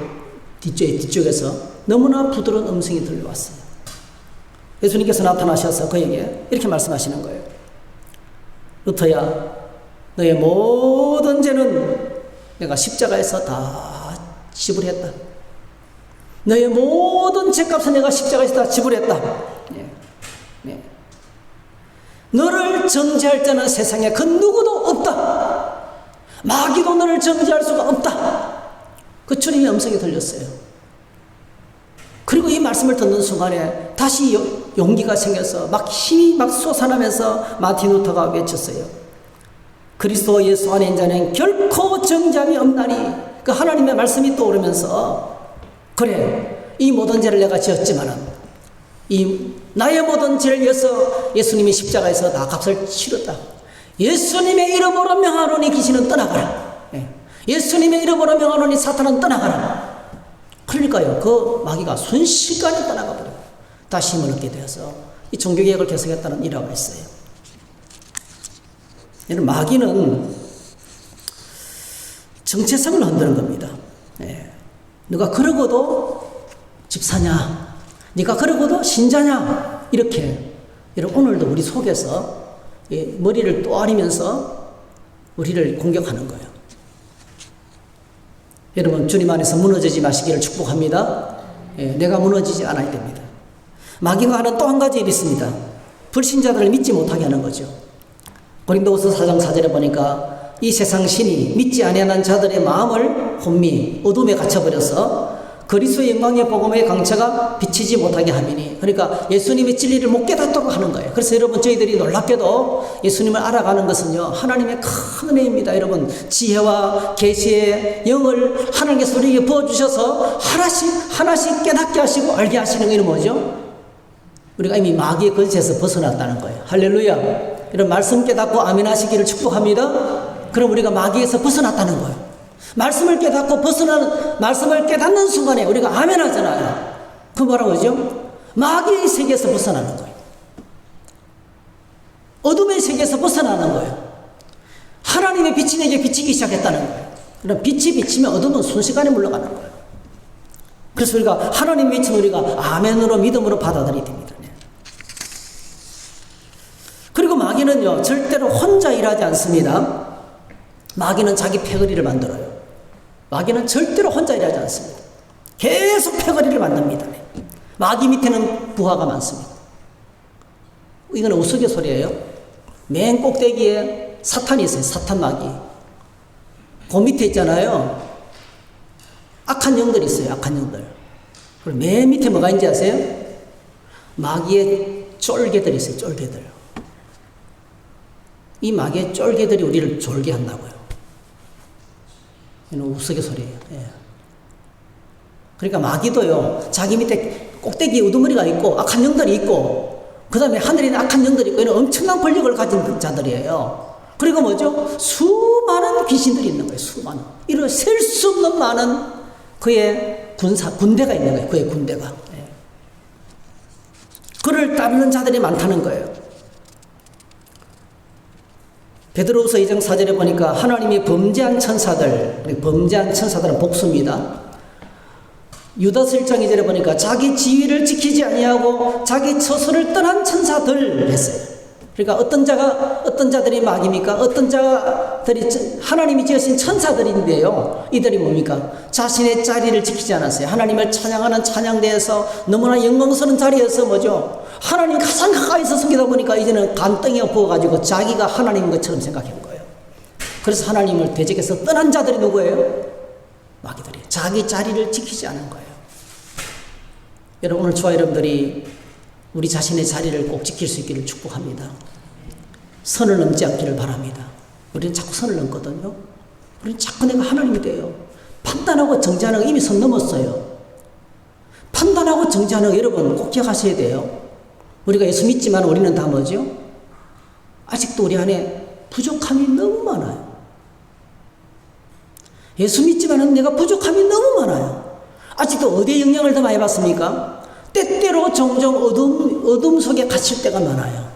뒤쪽에서 너무나 부드러운 음성이 들려왔어요. 예수님께서 나타나셔서 그에게 이렇게 말씀하시는 거예요. 루터야, 너의 모든 죄는 내가 십자가에서 다 지불했다. 너의 모든 죄값은 내가 십자가에서 다 지불했다. 네. 네. 너를 정죄할 자는 세상에 그 누구도 없다. 마귀도 너를 정죄할 수가 없다. 그 주님의 음성이 들렸어요. 그리고 이 말씀을 듣는 순간에 다시 용기가 생겨서 막 힘이 막 솟아나면서 마틴 루터가 외쳤어요. 그리스도 예수 안에 있는 자는 결코 정죄함이 없나니. 그 하나님의 말씀이 떠오르면서, 그래, 이 모든 죄를 내가 지었지만은 이 나의 모든 죄를 위해서 예수님이 십자가에서 다 값을 치렀다. 예수님의 이름으로 명하노니 귀신은 떠나가라. 예수님의 이름으로 명하노니 사탄은 떠나가라. 그러니까요, 그 마귀가 순식간에 떠나가 버려요. 다시 힘을 얻게 되어서 이 종교개혁을 개성했다는 일화가 있어요. 이런 마귀는 정체성을 흔드는 겁니다. 네가 그러고도 집사냐, 네가 그러고도 신자냐, 이렇게. 여러분, 오늘도 우리 속에서 머리를 또아리면서 우리를 공격하는 거예요. 여러분, 주님 안에서 무너지지 마시기를 축복합니다. 내가 무너지지 않아야 됩니다. 마귀가 하는 또 한 가지 일이 있습니다. 불신자들을 믿지 못하게 하는 거죠. 고린도후서 4장 4절에 보니까 이 세상 신이 믿지 아니하는 자들의 마음을 혼미, 어둠에 갇혀버려서 그리스도의 영광의 복음의 강처가 비치지 못하게 함이니. 그러니까 예수님의 진리를 못 깨닫도록 하는 거예요. 그래서 여러분, 저희들이 놀랍게도 예수님을 알아가는 것은요, 하나님의 큰 은혜입니다. 여러분, 지혜와 계시의 영을 하나님께서 우리에게 부어주셔서 하나씩 깨닫게 하시고 알게 하시는 게 뭐죠? 우리가 이미 마귀의 거짓에서 벗어났다는 거예요. 할렐루야. 이런 말씀 깨닫고 아멘 하시기를 축복합니다. 그럼 우리가 마귀에서 벗어났다는 거예요. 말씀을 깨닫고 말씀을 깨닫는 순간에 우리가 아멘 하잖아요. 그 뭐라고 하죠? 마귀의 세계에서 벗어나는 거예요. 어둠의 세계에서 벗어나는 거예요. 하나님의 빛이 내게 비치기 시작했다는 거예요. 그럼 빛이 비치면 어둠은 순식간에 물러가는 거예요. 그래서 우리가 하나님의 빛은 우리가 아멘으로 믿음으로 받아들여야 됩니다. 그리고 마귀는요, 절대로 혼자 일하지 않습니다. 마귀는 자기 패거리를 만들어요. 마귀는 절대로 혼자 일하지 않습니다. 계속 패거리를 만듭니다. 마귀 밑에는 부하가 많습니다. 이건 우스갯소리예요. 맨 꼭대기에 사탄이 있어요. 사탄 마귀. 그 밑에 있잖아요. 악한 영들이 있어요. 악한 영들. 그리고 맨 밑에 뭐가 있는지 아세요? 마귀의 쫄개들이 있어요. 쫄개들. 이 마귀의 쫄개들이 우리를 졸게 한다고요. 이건 우스갯소리예요. 그러니까 마귀도요, 자기 밑에 꼭대기에 우두머리가 있고 악한 영들이 있고 그 다음에 하늘에 악한 영들이 있고 이런 엄청난 권력을 가진 자들이에요. 그리고 뭐죠? 수많은 귀신들이 있는 거예요. 수많은. 이런 셀 수 없는 많은 그의 군대가 있는 거예요. 그의 군대가. 예. 그를 따르는 자들이 많다는 거예요. 베드로후서 2장 4절에 보니까 하나님이 범죄한 천사들, 범죄한 천사들은 복수입니다. 유다서 1장 2절에 보니까 자기 지위를 지키지 아니하고 자기 처소를 떠난 천사들 했어요. 그러니까 어떤 자들이 마귀입니까? 어떤 자들이 하나님이 지으신 천사들인데요. 이들이 뭡니까? 자신의 자리를 지키지 않았어요. 하나님을 찬양하는 찬양대에서 너무나 영광스러운 자리에서 뭐죠? 하나님 가장 가까이서 섬기다 보니까 이제는 간덩이가 부어가지고 자기가 하나님인 것처럼 생각한 거예요. 그래서 하나님을 대적해서 떠난 자들이 누구예요? 마귀들이. 자기 자리를 지키지 않은 거예요. 여러분, 오늘 저와 여러분들이 우리 자신의 자리를 꼭 지킬 수 있기를 축복합니다. 선을 넘지 않기를 바랍니다. 우리는 자꾸 선을 넘거든요. 우리는 자꾸 내가 하나님이 돼요. 판단하고 정죄하는 거 이미 선 넘었어요. 판단하고 정죄하는 거 여러분 꼭 기억하셔야 돼요. 우리가 예수 믿지만 우리는 다 뭐죠? 아직도 우리 안에 부족함이 너무 많아요. 예수 믿지만 내가 부족함이 너무 많아요. 아직도 어디에 영향을 더 많이 받습니까? 때때로 종종 어둠 속에 갇힐 때가 많아요.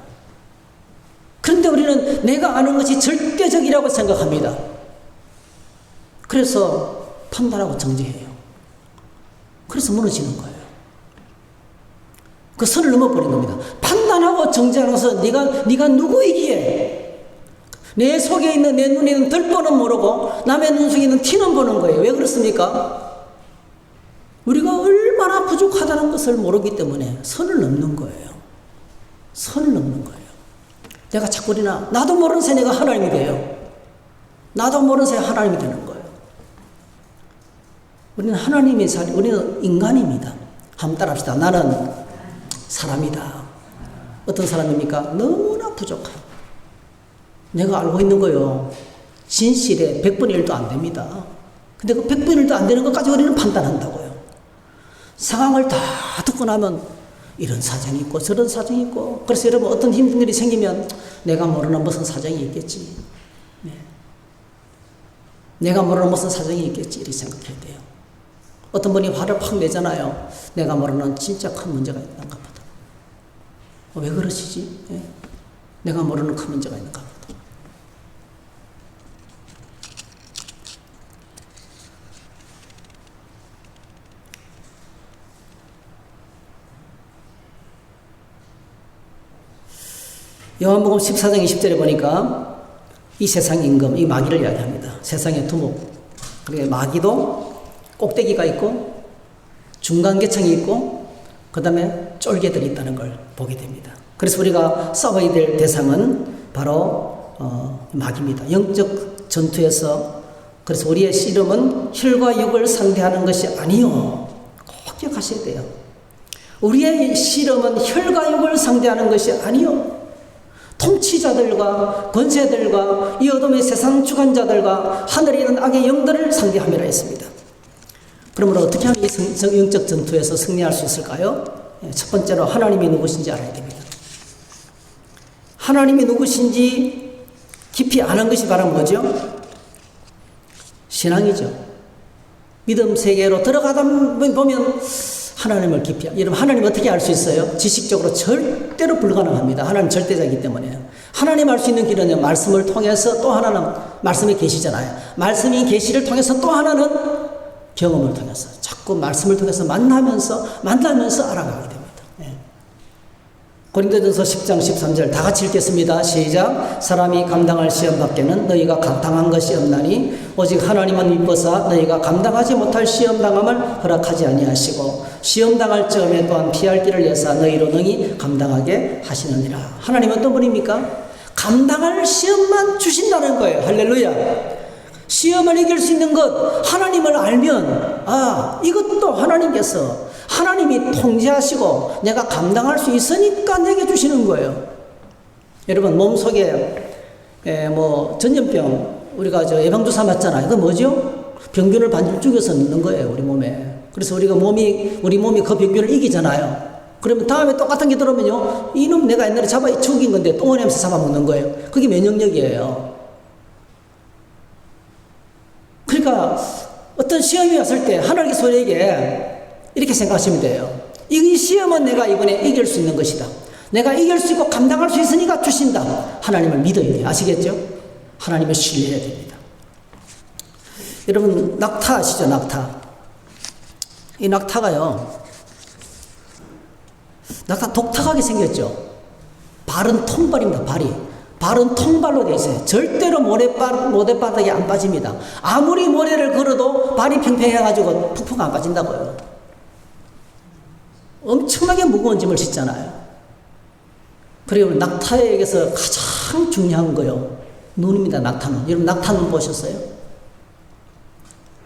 그런데 우리는 내가 아는 것이 절대적이라고 생각합니다. 그래서 판단하고 정죄해요. 그래서 무너지는 거예요. 그 선을 넘어버린 겁니다. 판단하고 정죄하는 것은 네가 누구이기에 내 속에 있는 내 눈에 있는 들보는 모르고 남의 눈 속에 있는 티는 보는 거예요. 왜 그렇습니까? 우리가 얼마나 부족하다는 것을 모르기 때문에 선을 넘는 거예요. 선을 넘는 거예요. 내가 자꾸 나도 모르는 새 내가 하나님이 돼요. 나도 모르는 새 하나님이 되는 거예요. 우리는 하나님의 자리, 우리는 인간입니다. 한번 따라합시다. 나는 사람이다. 어떤 사람입니까? 너무나 부족한. 내가 알고 있는 거요. 진실에 100분의 1도 안 됩니다. 근데 그 100분의 1도 안 되는 것까지 우리는 판단한다고요. 상황을 다 듣고 나면 이런 사정이 있고 저런 사정이 있고, 그래서 여러분 어떤 힘든 일이 생기면 내가 모르는 무슨 사정이 있겠지. 네. 내가 모르는 무슨 사정이 있겠지 이렇게 생각해야 돼요. 어떤 분이 화를 확 내잖아요. 내가 모르는 진짜 큰 문제가 있는가 보다. 왜 그러시지? 네. 내가 모르는 큰 문제가 있는가 보다. 요한복음 14장 20절에 보니까 이 세상 임금, 이 마귀를 이야기합니다. 세상의 두목. 그러니까 마귀도 꼭대기가 있고 중간계층이 있고 그 다음에 쫄개들이 있다는 걸 보게 됩니다. 그래서 우리가 싸워야 될 대상은 바로 마귀입니다. 영적 전투에서. 그래서 우리의 씨름은 혈과 육을 상대하는 것이 아니요. 꼭 기억하셔야 돼요. 우리의 씨름은 혈과 육을 상대하는 것이 아니요. 통치자들과 권세들과 이 어둠의 세상 주관자들과 하늘에 있는 악의 영들을 상대함이라 했습니다. 그러므로 어떻게 하면 이 영적 전투에서 승리할 수 있을까요? 첫 번째로 하나님이 누구신지 알아야 됩니다. 하나님이 누구신지 깊이 아는 것이 바로 뭐죠? 신앙이죠. 믿음 세계로 들어가다 보면 하나님을 깊이, 여러분 하나님 어떻게 알 수 있어요? 지식적으로 절대로 불가능합니다. 하나님 절대자이기 때문에. 하나님 알 수 있는 길은요, 말씀을 통해서, 또 하나는 말씀이 계시잖아요. 말씀이 계시를 통해서, 또 하나는 경험을 통해서, 자꾸 말씀을 통해서 만나면서 알아가게 됩니다. 고린도전서 10장 13절 다 같이 읽겠습니다. 시작. 사람이 감당할 시험 밖에는 너희가 감당한 것이 없나니 오직 하나님은 미뻐사 너희가 감당하지 못할 시험 당함을 허락하지 아니하시고 시험 당할 즈음에 또한 피할 길을 여사 너희로 능히 감당하게 하시느니라. 하나님은 어떤 분입니까? 감당할 시험만 주신다는 거예요. 할렐루야. 시험을 이길 수 있는 것, 하나님을 알면 이것도 하나님께서 하나님이 통제하시고 내가 감당할 수 있으니까 내게 주시는 거예요. 여러분 몸속에 전염병 우리가 예방주사 맞잖아요. 그 뭐죠? 병균을 반줄 죽여서 넣는 거예요, 우리 몸에. 그래서 우리 몸이 그 병균을 이기잖아요. 그러면 다음에 똑같은 게 들어오면요, 이놈 내가 옛날에 잡아 죽인 건데 똥을 내면서 잡아먹는 거예요. 그게 면역력이에요. 그러니까 어떤 시험이 왔을 때 하나님께서 우리에게 이렇게 생각하시면 돼요. 이 시험은 내가 이번에 이길 수 있는 것이다. 내가 이길 수 있고 감당할 수 있으니까 주신다. 하나님을 믿어야 돼요. 아시겠죠? 하나님을 신뢰해야 됩니다. 여러분, 낙타 아시죠? 낙타. 이 낙타가요, 낙타 독특하게 생겼죠? 발은 통발입니다. 발은 통발로 되어 있어요. 절대로 모래바닥에 안 빠집니다. 아무리 모래를 걸어도 발이 평평해가지고 푹푹 안 빠진다고요. 엄청나게 무거운 짐을 싣잖아요. 그리고 낙타에게서 가장 중요한 거요, 눈입니다. 낙타눈. 여러분, 낙타눈 보셨어요?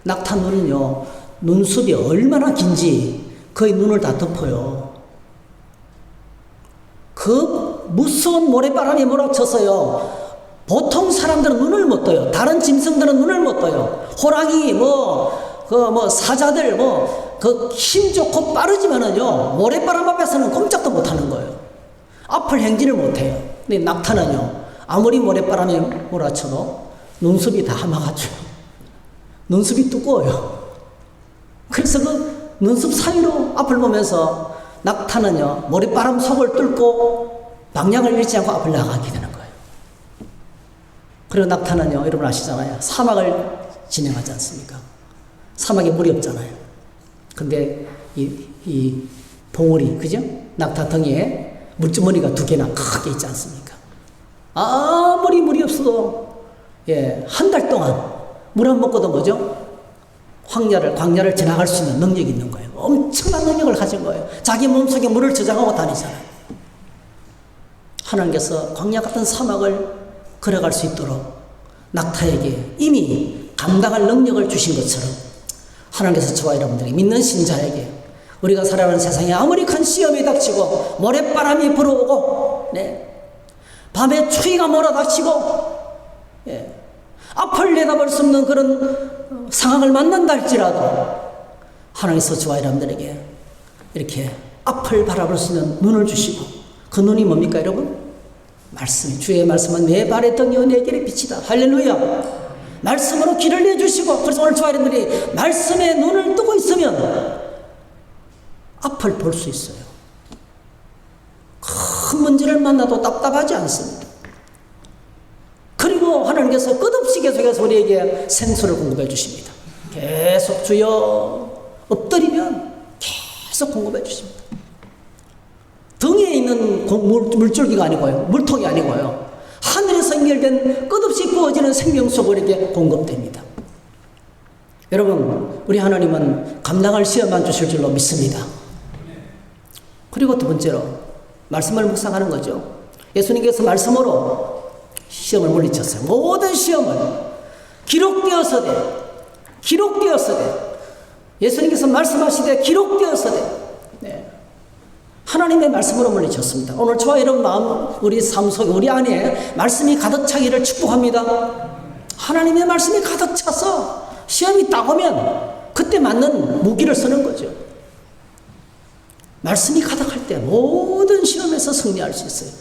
낙타눈은요, 눈썹이 얼마나 긴지 거의 눈을 다 덮어요. 그 무서운 모래바람이 몰아쳐서요, 보통 사람들은 눈을 못 떠요. 다른 짐승들은 눈을 못 떠요. 호랑이, 사자들, 힘 좋고 빠르지만은요, 모래바람 앞에서는 꼼짝도 못 하는 거예요. 앞을 행진을 못 해요. 근데 낙타는요, 아무리 모래바람이 몰아쳐도 눈썹이 다 함아가지고, 눈썹이 두꺼워요. 그래서 그 눈썹 사이로 앞을 보면서 낙타는요, 모래바람 속을 뚫고 방향을 잃지 않고 앞을 나가게 되는 거예요. 그리고 낙타는요, 여러분 아시잖아요. 사막을 진행하지 않습니까? 사막에 물이 없잖아요. 근데 이 봉우리, 그죠? 낙타 덩이에 물주머니가 2개나 크게 있지 않습니까? 아무리 물이 없어도, 한 달 동안 물 안 먹고도 뭐죠? 광야를 지나갈 수 있는 능력이 있는 거예요. 엄청난 능력을 가진 거예요. 자기 몸속에 물을 저장하고 다니잖아요. 하나님께서 광야 같은 사막을 걸어갈 수 있도록 낙타에게 이미 감당할 능력을 주신 것처럼 하나님께서 저와 여러분들이 믿는 신자에게 우리가 살아가는 세상에 아무리 큰 시험이 닥치고 모래바람이 불어오고, 밤에 추위가 몰아닥치고, 앞을 내다볼 수 없는 그런 상황을 만난다 할지라도 하나님께서 저와 여러분들에게 이렇게 앞을 바라볼 수 있는 눈을 주시고, 그 눈이 뭡니까 여러분? 말씀이, 주의 말씀은 내 발의 등이요 내 길의 빛이다. 할렐루야. 말씀으로 길을 내주시고, 그래서 오늘 저와 여러분들이 말씀에 눈을 뜨고 있으면 앞을 볼 수 있어요. 큰 문제를 만나도 답답하지 않습니다. 그리고 하나님께서 끝없이 계속해서 우리에게 생수를 공급해 주십니다. 계속 주여, 엎드리면 계속 공급해 주십니다. 등에 있는 물줄기가 아니고요, 물통이 아니고요, 하늘에서 연결된 끝없이 부어지는 생명수가 우리에게 공급됩니다. 여러분, 우리 하나님은 감당할 시험만 주실 줄로 믿습니다. 그리고 두 번째로 말씀을 묵상하는 거죠. 예수님께서 말씀으로 시험을 물리쳤어요. 모든 시험은 기록되었으되 예수님께서 말씀하시되 기록되었으되, 하나님의 말씀으로 물리쳤습니다. 오늘 저와 여러분 마음, 우리 삶 속에, 우리 안에 말씀이 가득 차기를 축복합니다. 하나님의 말씀이 가득 차서 시험이 딱 오면 그때 맞는 무기를 쓰는 거죠. 말씀이 가득할 때 모든 시험에서 승리할 수 있어요.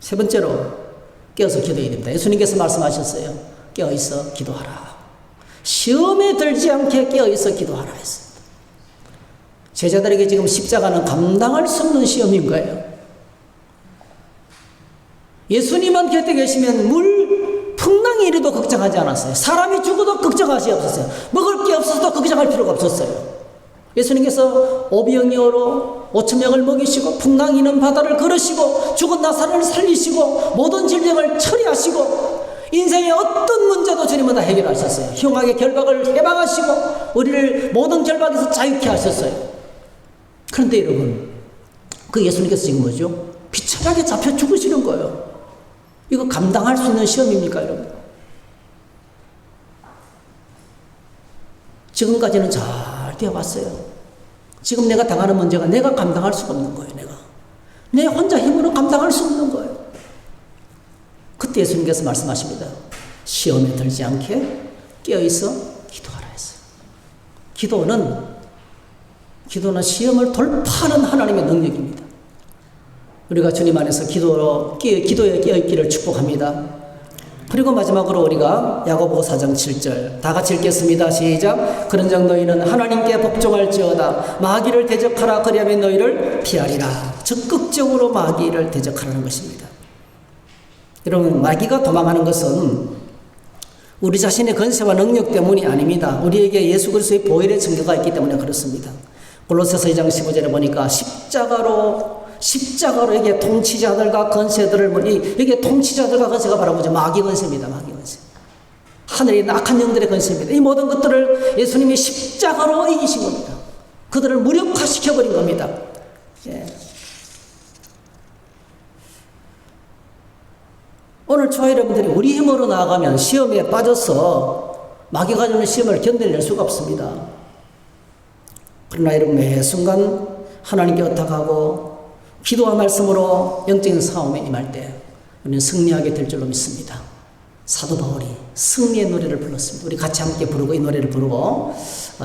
세 번째로 깨어서 기도해야 됩니다. 예수님께서 말씀하셨어요. 깨어있어 기도하라. 시험에 들지 않게 깨어있어 기도하라 했습니다. 제자들에게 지금 십자가는 감당할 수 없는 시험인 거예요. 예수님은 곁에 계시면 물 풍랑이 이래도 걱정하지 않았어요. 사람이 죽어도 걱정하지 없었어요. 먹을 게 없어서도 걱정할 필요가 없었어요. 예수님께서 오병이어로 5,000명을 먹이시고 풍랑이 있는 바다를 걸으시고 죽은 나사로를 살리시고 모든 질병을 처리하시고 인생의 어떤 문제도 주님은 다 해결하셨어요. 흉악의 결박을 해방하시고 우리를 모든 결박에서 자유케 하셨어요. 그런데 여러분, 그 예수님께서 지금 뭐죠? 비참하게 잡혀 죽으시는 거예요. 이거 감당할 수 있는 시험입니까 여러분? 지금까지는 잘 되어왔어요. 지금 내가 당하는 문제가 내가 감당할 수가 없는 거예요. 내 혼자 힘으로 감당할 수 없는 거예요. 그때 예수님께서 말씀하십니다. 시험에 들지 않게 깨어있어 기도하라 했어요. 기도는 시험을 돌파하는 하나님의 능력입니다. 우리가 주님 안에서 기도에 깨어있기를 축복합니다. 그리고 마지막으로 우리가 야고보서 4장 7절 다 같이 읽겠습니다. 시작. 그런즉 너희는 하나님께 복종할지어다. 마귀를 대적하라. 그리하면 너희를 피하리라. 적극적으로 마귀를 대적하라는 것입니다. 여러분, 마귀가 도망하는 것은 우리 자신의 권세와 능력 때문이 아닙니다. 우리에게 예수 그리스도의 보혈의 증거가 있기 때문에 그렇습니다. 골로새서 2장 15절에 보니까 십자가로 이게 통치자들과 권세들을 이게 통치자들과 권세가 바로 뭐죠? 마귀 권세입니다. 마귀 권세. 하늘의 악한 영들의 권세입니다. 이 모든 것들을 예수님이 십자가로 이기신 겁니다. 그들을 무력화시켜버린 겁니다. 예. 오늘 저와 여러분들이 우리 힘으로 나아가면 시험에 빠져서 마귀가 주는 시험을 견뎌낼 수가 없습니다. 그러나 여러분, 매 순간 하나님께 의탁하고 기도와 말씀으로 영적인 싸움에 임할 때 우리는 승리하게 될 줄로 믿습니다. 사도 바울이 승리의 노래를 불렀습니다. 우리 같이 함께 부르고 이 노래를 부르고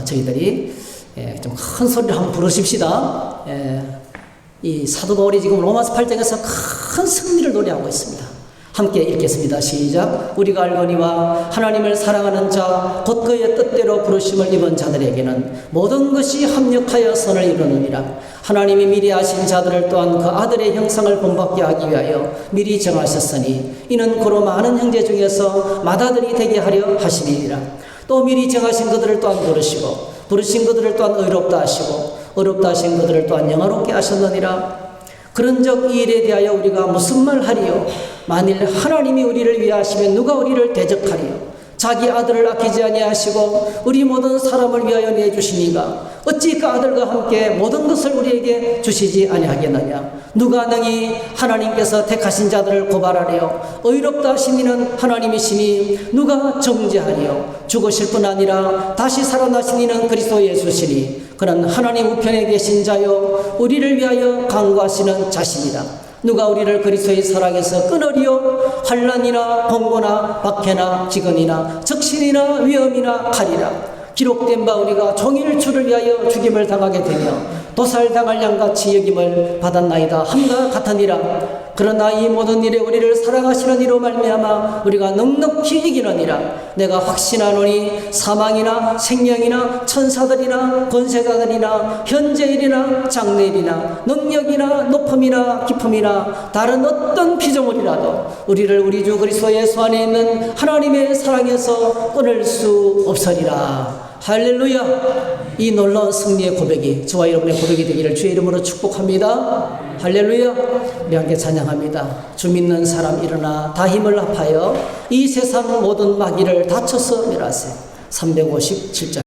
저희들이 좀 큰 소리를 한번 부르십시다. 이 사도 바울이 지금 로마서 8장에서 큰 승리를 노래하고 있습니다. 함께 읽겠습니다. 시작. 우리가 알거니와 하나님을 사랑하는 자 곧 그의 뜻대로 부르심을 입은 자들에게는 모든 것이 합력하여 선을 이루느니라. 하나님이 미리 아신 자들을 또한 그 아들의 형상을 본받게 하기 위하여 미리 정하셨으니 이는 그로 많은 형제 중에서 맏아들이 되게 하려 하시니라. 또 미리 정하신 그들을 또한 부르시고 부르신 그들을 또한 의롭다 하시고 의롭다 하신 그들을 또한 영화롭게 하셨느니라. 그런즉 이 일에 대하여 우리가 무슨 말 하리요? 만일 하나님이 우리를 위하시면 누가 우리를 대적하리요? 자기 아들을 아끼지 아니하시고 우리 모든 사람을 위하여 내주시니가 어찌 그 아들과 함께 모든 것을 우리에게 주시지 아니하겠느냐? 누가 능히 하나님께서 택하신 자들을 고발하리요? 의롭다 하신 이는 하나님이시니 누가 정죄하리요? 죽으실 뿐 아니라 다시 살아나신 이는 그리스도 예수시니 그는 하나님 우편에 계신 자요 우리를 위하여 강구하시는 자신이다. 누가 우리를 그리스도의 사랑에서 끊으리요? 환난이나 공고나 박해나 기근이나 적신이나 위험이나 칼이라. 기록된 바 우리가 종일 주를 위하여 죽임을 당하게 되며 도살당할 양같이 여김을 받았나이다 함과 같으니라. 그러나 이 모든 일에 우리를 사랑하시는 이로 말미암아 우리가 넉넉히 이기느니라. 내가 확신하노니 사망이나 생명이나 천사들이나 권세자들이나 현재일이나 장래일이나 능력이나 높음이나 깊음이나 다른 어떤 피조물이라도 우리를 우리 주 그리스도 예수 안에 있는 하나님의 사랑에서 끊을 수 없으리라. 할렐루야. 이 놀라운 승리의 고백이 저와 여러분의 고백이 되기를 주의 이름으로 축복합니다. 할렐루야. 우리 함께 찬양합니다. 주 믿는 사람 일어나 다 힘을 합하여 이 세상 모든 마귀를 다쳐서 멸하세. 357장